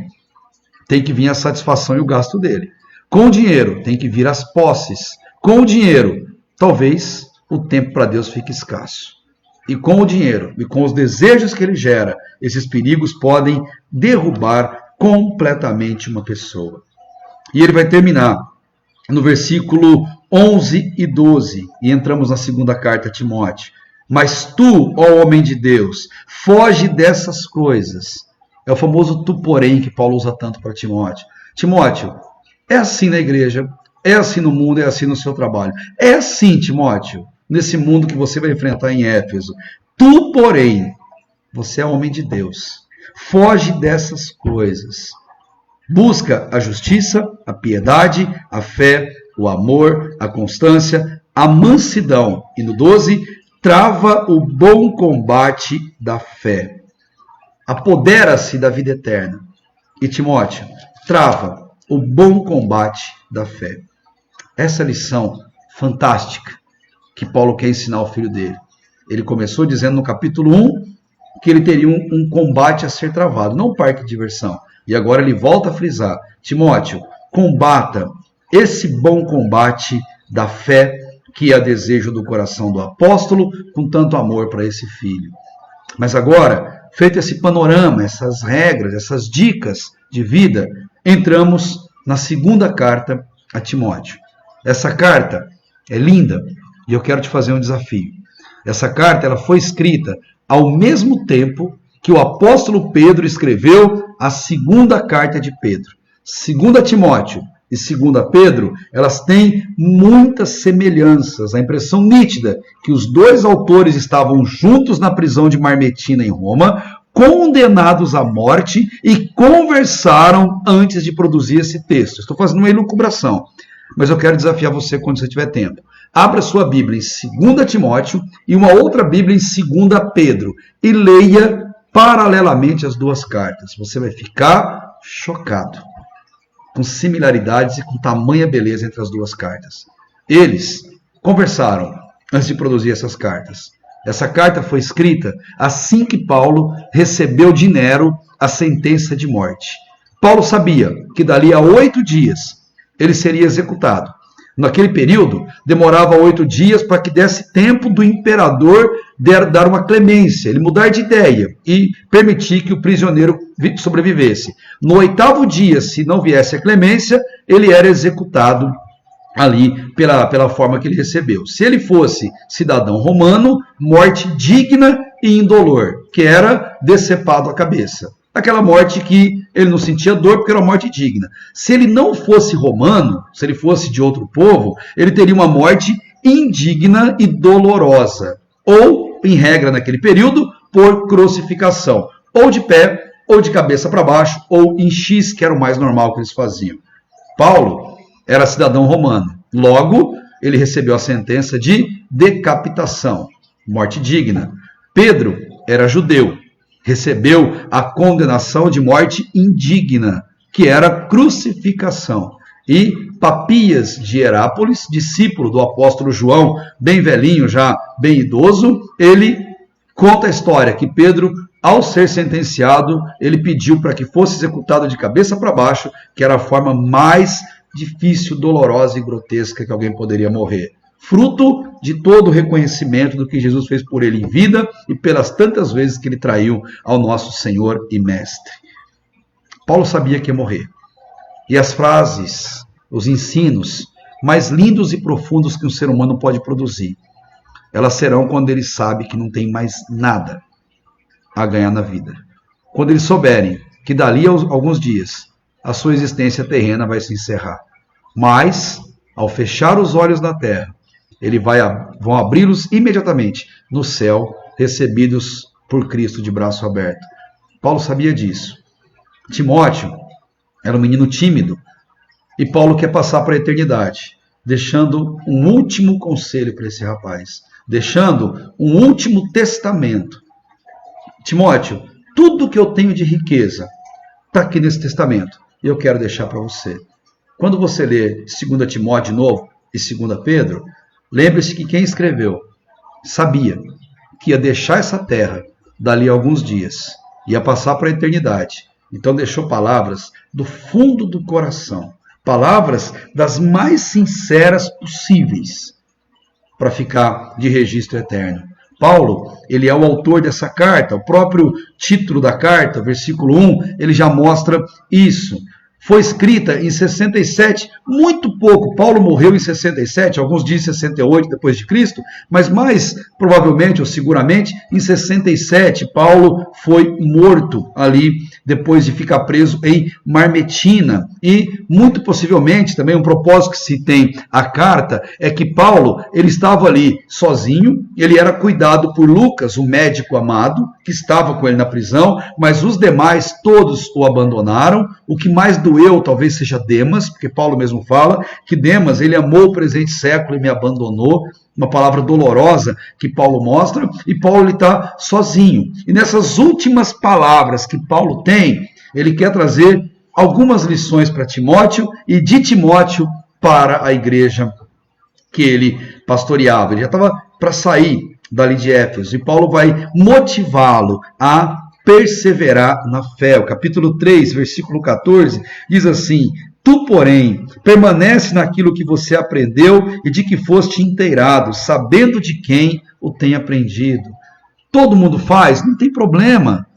tem que vir a satisfação e o gasto dele. Com o dinheiro tem que vir as posses. Com o dinheiro, talvez o tempo para Deus fique escasso. E com o dinheiro e com os desejos que ele gera, esses perigos podem derrubar completamente uma pessoa. E ele vai terminar no versículo 11 e 12, e entramos na segunda carta a Timóteo. Mas tu, ó homem de Deus, foge dessas coisas. É o famoso tu, porém, que Paulo usa tanto para Timóteo. Timóteo, é assim na igreja, é assim no mundo, é assim no seu trabalho. É assim, Timóteo, nesse mundo que você vai enfrentar em Éfeso. Tu, porém, você é homem de Deus. Foge dessas coisas. Busca a justiça, a piedade, a fé, o amor, a constância, a mansidão. E no 12, trava o bom combate da fé. Apodera-se da vida eterna. E Timóteo, trava o bom combate da fé. Essa lição fantástica que Paulo quer ensinar ao filho dele. Ele começou dizendo no capítulo 1 que ele teria um combate a ser travado, não um parque de diversão. E agora ele volta a frisar, Timóteo, combata esse bom combate da fé que é desejo do coração do apóstolo, com tanto amor para esse filho. Mas agora, feito esse panorama, essas regras, essas dicas de vida, entramos na segunda carta a Timóteo. Essa carta é linda e eu quero te fazer um desafio. Essa carta ela foi escrita ao mesmo tempo que o apóstolo Pedro escreveu a segunda carta de Pedro. 2 Timóteo e 2 Pedro, elas têm muitas semelhanças. A impressão nítida que os dois autores estavam juntos na prisão de Marmetina em Roma, condenados à morte e conversaram antes de produzir esse texto. Estou fazendo uma elucubração, mas eu quero desafiar você quando você tiver tempo. Abra sua Bíblia em 2 Timóteo e uma outra Bíblia em 2 Pedro e leia paralelamente as duas cartas. Você vai ficar chocado com similaridades e com tamanha beleza entre as duas cartas. Eles conversaram antes de produzir essas cartas. Essa carta foi escrita assim que Paulo recebeu de Nero a sentença de morte. Paulo sabia que dali a 8 dias ele seria executado. Naquele período, demorava 8 dias para que desse tempo do imperador dar uma clemência, ele mudar de ideia e permitir que o prisioneiro sobrevivesse. No 8º dia, se não viesse a clemência, ele era executado ali pela forma que ele recebeu. Se ele fosse cidadão romano, morte digna e indolor, que era decepado a cabeça. Aquela morte que ele não sentia dor porque era uma morte digna. Se ele não fosse romano, se ele fosse de outro povo, ele teria uma morte indigna e dolorosa. Ou, em regra naquele período, por crucificação. Ou de pé, ou de cabeça para baixo, ou em X, que era o mais normal que eles faziam. Paulo era cidadão romano. Logo, ele recebeu a sentença de decapitação, morte digna. Pedro era judeu. Recebeu a condenação de morte indigna, que era crucificação. E Papias de Herápolis, discípulo do apóstolo João, bem velhinho, já bem idoso, ele conta a história que Pedro, ao ser sentenciado, ele pediu para que fosse executado de cabeça para baixo, que era a forma mais difícil, dolorosa e grotesca que alguém poderia morrer. fruto de todo o reconhecimento do que Jesus fez por ele em vida e pelas tantas vezes que ele traiu ao nosso Senhor e Mestre. Paulo sabia que ia morrer. E as frases, os ensinos mais lindos e profundos que um ser humano pode produzir, elas serão quando ele sabe que não tem mais nada a ganhar na vida. Quando eles souberem que dali a alguns dias a sua existência terrena vai se encerrar. Mas, ao fechar os olhos na terra, vão abri-los imediatamente no céu, recebidos por Cristo de braço aberto. Paulo sabia disso. Timóteo era um menino tímido e Paulo quer passar para a eternidade, deixando um último conselho para esse rapaz, deixando um último testamento. Timóteo, tudo que eu tenho de riqueza está aqui nesse testamento e eu quero deixar para você. Quando você lê 2 Timóteo de novo e 2 Pedro, lembre-se que quem escreveu sabia que ia deixar essa terra dali a alguns dias, ia passar para a eternidade. Então deixou palavras do fundo do coração, palavras das mais sinceras possíveis para ficar de registro eterno. Paulo, ele é o autor dessa carta, o próprio título da carta, versículo 1, ele já mostra isso. Foi escrita em 67, muito pouco. Paulo morreu em 67, alguns dizem 68 depois de Cristo, mas mais provavelmente ou seguramente em 67 Paulo foi morto ali depois de ficar preso em Marmetina. E muito possivelmente também um propósito que se tem a carta é que Paulo, ele estava ali sozinho, ele era cuidado por Lucas, o médico amado, que estava com ele na prisão, mas os demais todos o abandonaram. O que mais doeu talvez seja Demas, porque Paulo mesmo fala que Demas, ele amou o presente século e me abandonou, uma palavra dolorosa que Paulo mostra, e Paulo está sozinho. E nessas últimas palavras que Paulo tem, ele quer trazer algumas lições para Timóteo e de Timóteo para a igreja que ele pastoreava. Ele já estava para sair dali de Éfeso, e Paulo vai motivá-lo a perseverar na fé. O capítulo 3, versículo 14, diz assim: Tu, porém, permanece naquilo que você aprendeu e de que foste inteirado, sabendo de quem o tem aprendido. Todo mundo faz, não tem problema.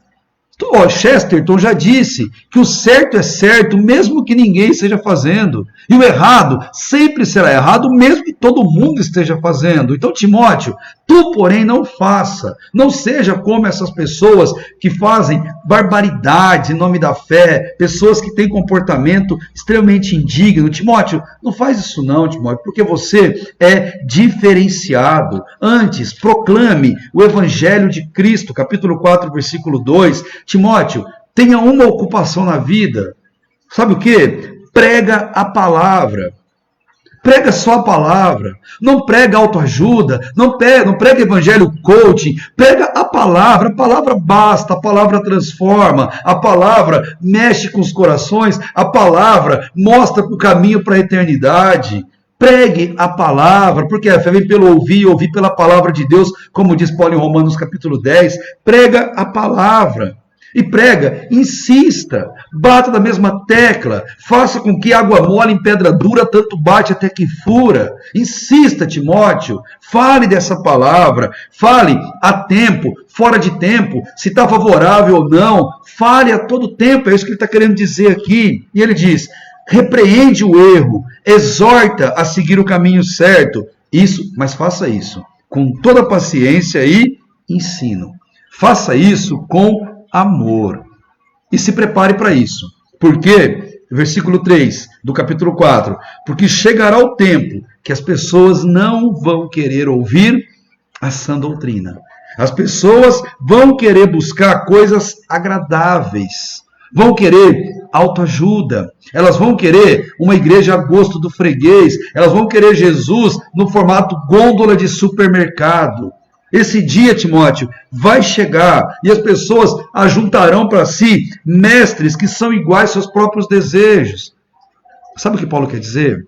Chesterton já disse que o certo é certo, mesmo que ninguém esteja fazendo. E o errado sempre será errado, mesmo que todo mundo esteja fazendo. Então, Timóteo, tu, porém, não faça. Não seja como essas pessoas que fazem barbaridades em nome da fé, pessoas que têm comportamento extremamente indigno. Timóteo, não faz isso não, Timóteo, porque você é diferenciado. Antes, proclame o Evangelho de Cristo, capítulo 4, versículo 2. Timóteo, tenha uma ocupação na vida. Sabe o quê? Prega a palavra. Prega só a palavra. Não prega autoajuda. Não prega evangelho coaching. Prega a palavra. A palavra basta. A palavra transforma. A palavra mexe com os corações. A palavra mostra o caminho para a eternidade. Pregue a palavra, porque a fé vem pelo ouvir, ouvir pela palavra de Deus, como diz Paulo em Romanos capítulo 10. Prega a palavra. E prega, insista, bata da mesma tecla, faça com que água mole em pedra dura tanto bate até que fura. Insista, Timóteo, fale dessa palavra, fale a tempo, fora de tempo, se está favorável ou não, fale a todo tempo, é isso que ele está querendo dizer aqui. E ele diz, repreende o erro, exorta a seguir o caminho certo, mas faça isso com toda paciência e ensino. Faça isso com amor. E se prepare para isso. Porque, versículo 3 do capítulo 4, porque chegará o tempo que as pessoas não vão querer ouvir a sã doutrina. As pessoas vão querer buscar coisas agradáveis. Vão querer autoajuda. Elas vão querer uma igreja a gosto do freguês. Elas vão querer Jesus no formato gôndola de supermercado. Esse dia, Timóteo, vai chegar e as pessoas ajuntarão para si mestres que são iguais aos seus próprios desejos. Sabe o que Paulo quer dizer?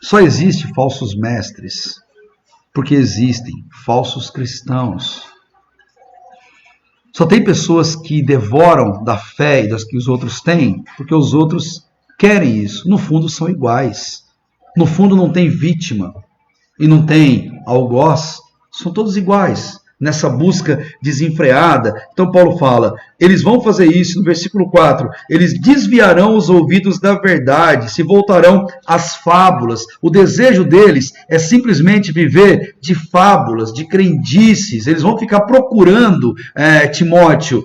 Só existem falsos mestres porque existem falsos cristãos. Só tem pessoas que devoram da fé e das que os outros têm porque os outros querem isso. No fundo, são iguais. No fundo, não tem vítima. e não tem algoz, são todos iguais, nessa busca desenfreada. Então Paulo fala, eles vão fazer isso no versículo 4, eles desviarão os ouvidos da verdade, se voltarão às fábulas. O desejo deles é simplesmente viver de fábulas, de crendices. Eles vão ficar procurando, Timóteo,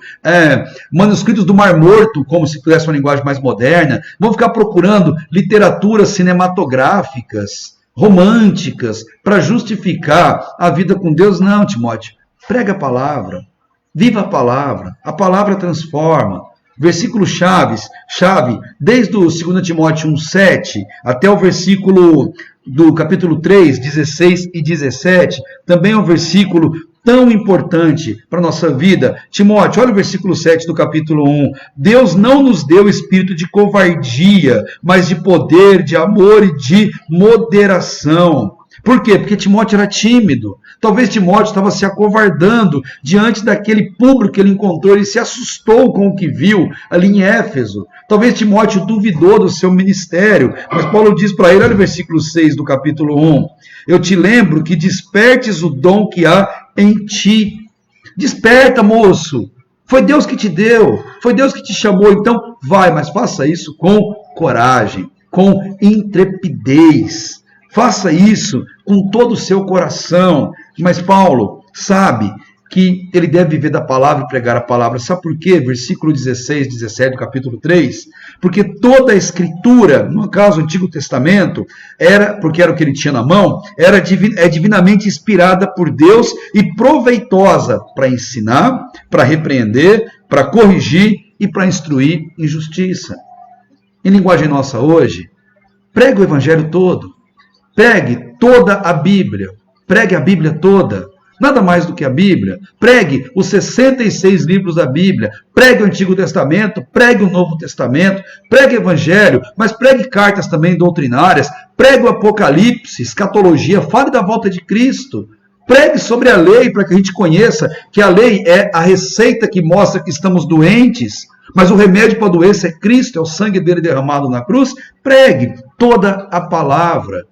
manuscritos do Mar Morto, como se pudesse uma linguagem mais moderna, vão ficar procurando literaturas cinematográficas, românticas, para justificar a vida com Deus. Não, Timóteo. Prega a palavra, viva a palavra transforma. Versículo chave, desde o 2 Timóteo 1,7 até o versículo do capítulo 3, 16 e 17, também é um versículo tão importante para a nossa vida. Timóteo, olha o versículo 7 do capítulo 1. Deus não nos deu espírito de covardia, mas de poder, de amor e de moderação. Por quê? Porque Timóteo era tímido. Talvez Timóteo estava se acovardando diante daquele público que ele encontrou. Ele se assustou com o que viu ali em Éfeso. Talvez Timóteo duvidou do seu ministério. Mas Paulo diz para ele, olha o versículo 6 do capítulo 1. Eu te lembro que despertes o dom que há em ti. Desperta, moço. Foi Deus que te deu. Foi Deus que te chamou. Então vai, mas faça isso com coragem, com intrepidez. Faça isso com todo o seu coração. Mas Paulo sabe que ele deve viver da palavra e pregar a palavra. Sabe por quê? Versículo 16, 17 do capítulo 3. Porque toda a escritura, no caso do Antigo Testamento, porque era o que ele tinha na mão, é divinamente inspirada por Deus e proveitosa para ensinar, para repreender, para corrigir e para instruir em justiça. Em linguagem nossa hoje, pregue o evangelho todo. Pregue toda a Bíblia. Pregue a Bíblia toda. Nada mais do que a Bíblia. Pregue os 66 livros da Bíblia. Pregue o Antigo Testamento. Pregue o Novo Testamento. Pregue o Evangelho. Mas pregue cartas também doutrinárias. Pregue o Apocalipse, escatologia. Fale da volta de Cristo. Pregue sobre a lei para que a gente conheça que a lei é a receita que mostra que estamos doentes. Mas o remédio para a doença é Cristo, é o sangue dele derramado na cruz. Pregue toda a palavra.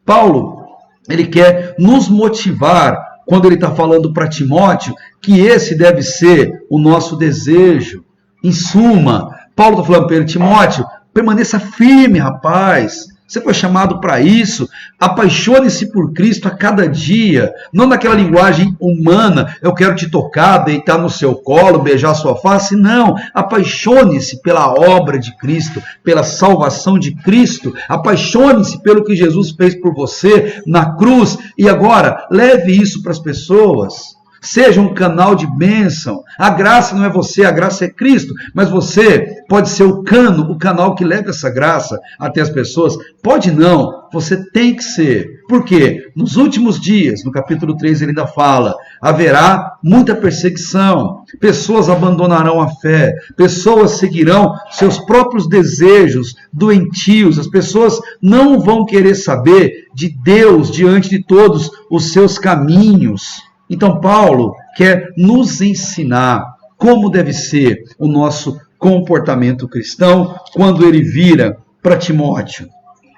Paulo, ele quer nos motivar, quando ele está falando para Timóteo, que esse deve ser o nosso desejo. Em suma, Paulo está falando para ele, Timóteo, permaneça firme, rapaz. Você foi chamado para isso. Apaixone-se por Cristo a cada dia. Não naquela linguagem humana, eu quero te tocar, deitar no seu colo, beijar sua face. Não. Apaixone-se pela obra de Cristo, pela salvação de Cristo. Apaixone-se pelo que Jesus fez por você na cruz. E agora, leve isso para as pessoas. Seja um canal de bênção. A graça não é você, a graça é Cristo. Mas você pode ser o canal que leva essa graça até as pessoas. Pode não, você tem que ser. Por quê? Nos últimos dias, no capítulo 3 ele ainda fala, haverá muita perseguição. Pessoas abandonarão a fé. Pessoas seguirão seus próprios desejos doentios. As pessoas não vão querer saber de Deus diante de todos os seus caminhos. Então, Paulo quer nos ensinar como deve ser o nosso comportamento cristão quando ele vira para Timóteo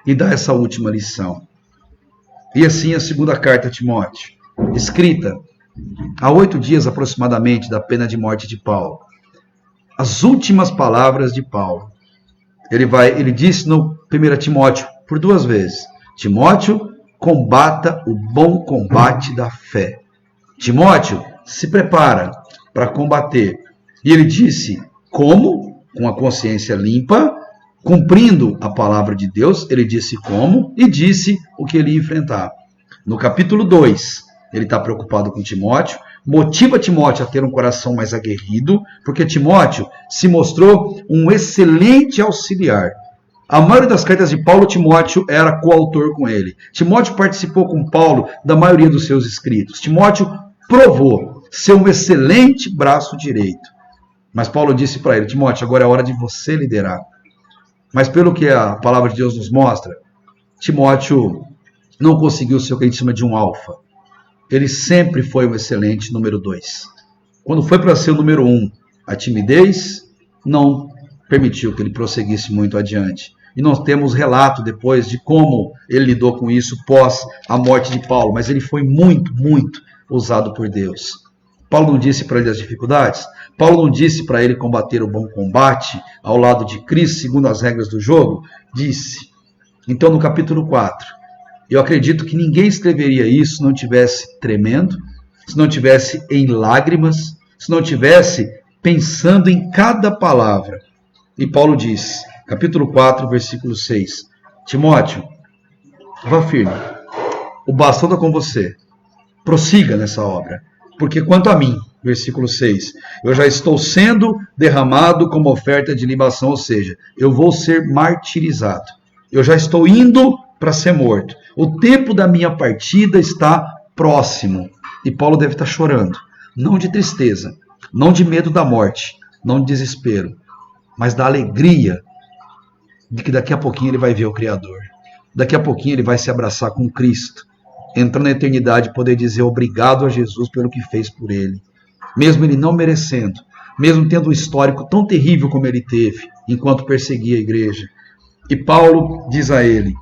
e dá essa última lição. E assim a segunda carta a Timóteo, escrita há 8 dias aproximadamente da pena de morte de Paulo. As últimas palavras de Paulo. Ele disse no 1 Timóteo por 2 vezes, Timóteo, combata o bom combate da fé. Timóteo, se prepara para combater. E ele disse, como? Com a consciência limpa, cumprindo a palavra de Deus, ele disse como e disse o que ele ia enfrentar. No capítulo 2, ele está preocupado com Timóteo, motiva Timóteo a ter um coração mais aguerrido, porque Timóteo se mostrou um excelente auxiliar. A maioria das cartas de Paulo, Timóteo era coautor com ele. Timóteo participou com Paulo da maioria dos seus escritos. Timóteo provou ser um excelente braço direito. Mas Paulo disse para ele, Timóteo, agora é hora de você liderar. Mas pelo que a palavra de Deus nos mostra, Timóteo não conseguiu ser o que a gente chama de um alfa. Ele sempre foi um excelente número 2. Quando foi para ser o número 1, a timidez não permitiu que ele prosseguisse muito adiante. e nós temos relato depois de como ele lidou com isso pós a morte de Paulo, mas ele foi muito, muito usado por Deus. Paulo não disse para ele as dificuldades? Paulo não disse para ele combater o bom combate ao lado de Cristo, segundo as regras do jogo? Disse. Então, no capítulo 4, eu acredito que ninguém escreveria isso se não tivesse tremendo, se não tivesse em lágrimas, se não tivesse pensando em cada palavra. E Paulo diz, capítulo 4, versículo 6, Timóteo, vá firme, o bastão está com você, prossiga nessa obra, porque quanto a mim, versículo 6, eu já estou sendo derramado como oferta de libação, ou seja, eu vou ser martirizado, eu já estou indo para ser morto, o tempo da minha partida está próximo, e Paulo deve estar chorando, não de tristeza, não de medo da morte, não de desespero, mas da alegria de que daqui a pouquinho ele vai ver o Criador. Daqui a pouquinho ele vai se abraçar com Cristo, entrar na eternidade e poder dizer obrigado a Jesus pelo que fez por ele. Mesmo ele não merecendo, mesmo tendo um histórico tão terrível como ele teve, enquanto perseguia a igreja. E Paulo diz a ele,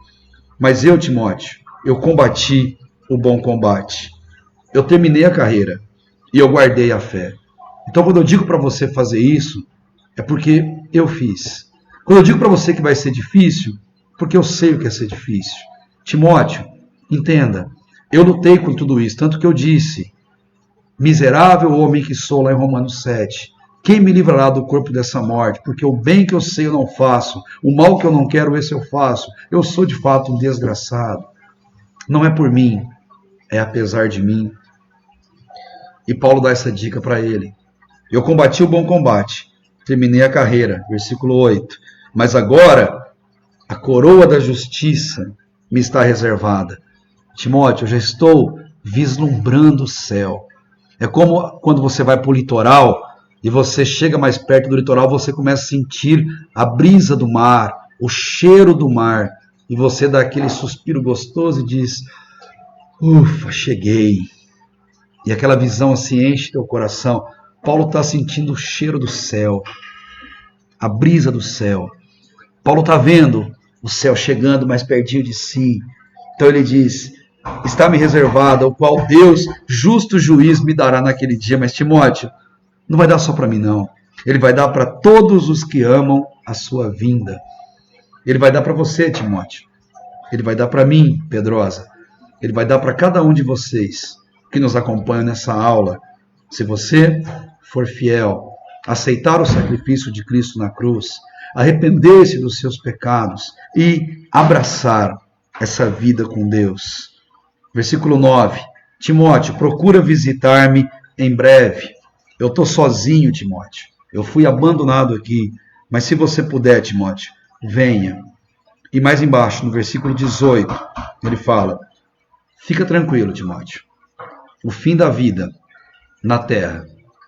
mas eu, Timóteo, eu combati o bom combate. Eu terminei a carreira e eu guardei a fé. Então, quando eu digo para você fazer isso, é porque eu fiz. Quando eu digo para você que vai ser difícil, porque eu sei o que é ser difícil. Timóteo, entenda, eu lutei com tudo isso, tanto que eu disse, miserável homem que sou, lá em Romanos 7, quem me livrará do corpo dessa morte? Porque o bem que eu sei eu não faço, o mal que eu não quero, esse eu faço. Eu sou de fato um desgraçado. Não é por mim, é apesar de mim. E Paulo dá essa dica para ele. Eu combati o bom combate, terminei a carreira, versículo 8. Mas agora, a coroa da justiça me está reservada. Timóteo, eu já estou vislumbrando o céu. É como quando você vai para o litoral e você chega mais perto do litoral, você começa a sentir a brisa do mar, o cheiro do mar, e você dá aquele suspiro gostoso e diz, ufa, cheguei. E aquela visão assim enche teu coração. Paulo está sentindo o cheiro do céu, a brisa do céu. Paulo está vendo o céu chegando mais pertinho de si. Então ele diz, está me reservado, o qual Deus, justo juiz, me dará naquele dia. Mas Timóteo, não vai dar só para mim não. Ele vai dar para todos os que amam a sua vinda. Ele vai dar para você, Timóteo. Ele vai dar para mim, Pedrosa. Ele vai dar para cada um de vocês que nos acompanham nessa aula. Se você for fiel, aceitar o sacrifício de Cristo na cruz, arrepender-se dos seus pecados e abraçar essa vida com Deus. Versículo 9. Timóteo, procura visitar-me em breve. Eu estou sozinho, Timóteo. Eu fui abandonado aqui. Mas se você puder, Timóteo, venha. E mais embaixo, no versículo 18, ele fala, fica tranquilo, Timóteo. O fim da vida na terra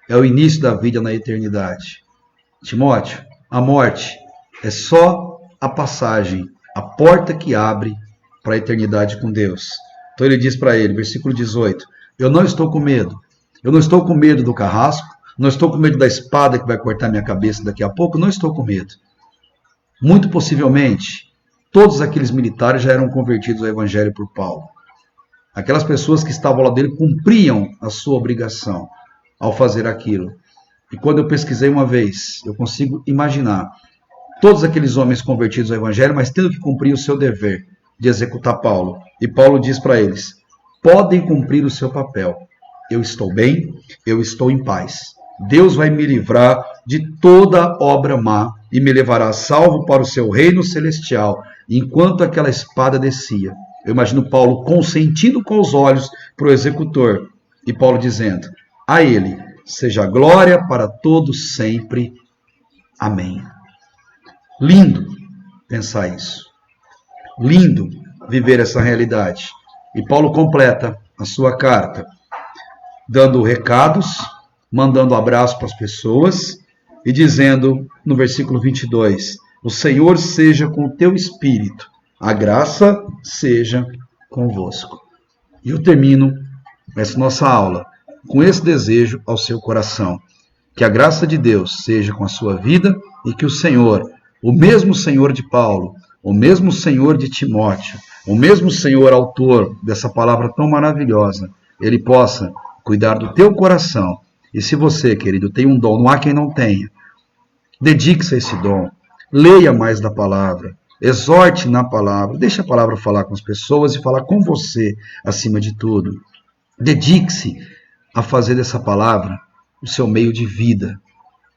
é o início da vida na eternidade. Timóteo, a morte é só a passagem, a porta que abre para a eternidade com Deus. Então ele diz para ele, versículo 18, eu não estou com medo. Eu não estou com medo do carrasco, não estou com medo da espada que vai cortar minha cabeça daqui a pouco, não estou com medo. Muito possivelmente, todos aqueles militares já eram convertidos ao evangelho por Paulo. Aquelas pessoas que estavam lá dele cumpriam a sua obrigação ao fazer aquilo. E quando eu pesquisei uma vez, eu consigo imaginar todos aqueles homens convertidos ao evangelho, mas tendo que cumprir o seu dever de executar Paulo. E Paulo diz para eles, podem cumprir o seu papel. Eu estou bem, eu estou em paz. Deus vai me livrar de toda obra má e me levará salvo para o seu reino celestial, enquanto aquela espada descia. Eu imagino Paulo consentindo com os olhos para o executor. E Paulo dizendo, a ele seja glória para todos sempre. Amém. Lindo pensar isso. Lindo viver essa realidade. E Paulo completa a sua carta, dando recados, mandando abraço para as pessoas e dizendo no versículo 22, o Senhor seja com o teu espírito, a graça seja convosco. E eu termino essa nossa aula com esse desejo ao seu coração, que a graça de Deus seja com a sua vida e que o Senhor, o mesmo Senhor de Paulo, o mesmo Senhor de Timóteo, o mesmo Senhor autor dessa palavra tão maravilhosa, Ele possa cuidar do teu coração. E se você, querido, tem um dom, não há quem não tenha, dedique-se a esse dom, leia mais da palavra, exorte na palavra, deixe a palavra falar com as pessoas e falar com você, acima de tudo. Dedique-se a fazer dessa palavra o seu meio de vida.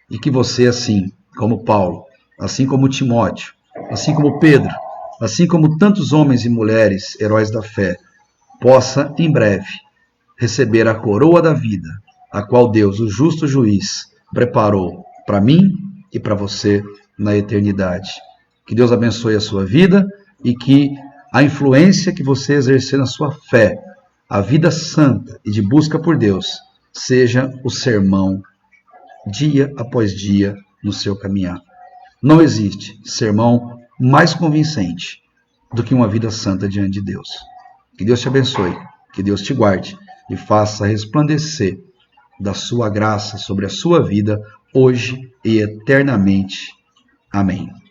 E que você, assim como Paulo, assim como Timóteo, assim como Pedro, assim como tantos homens e mulheres, heróis da fé, possa, em breve, receber a coroa da vida, a qual Deus, o justo juiz, preparou para mim e para você na eternidade. Que Deus abençoe a sua vida e que a influência que você exercer na sua fé, a vida santa e de busca por Deus, seja o sermão dia após dia no seu caminhar. Não existe sermão mais convincente do que uma vida santa diante de Deus. Que Deus te abençoe, que Deus te guarde e faça resplandecer da sua graça sobre a sua vida, hoje e eternamente. Amém.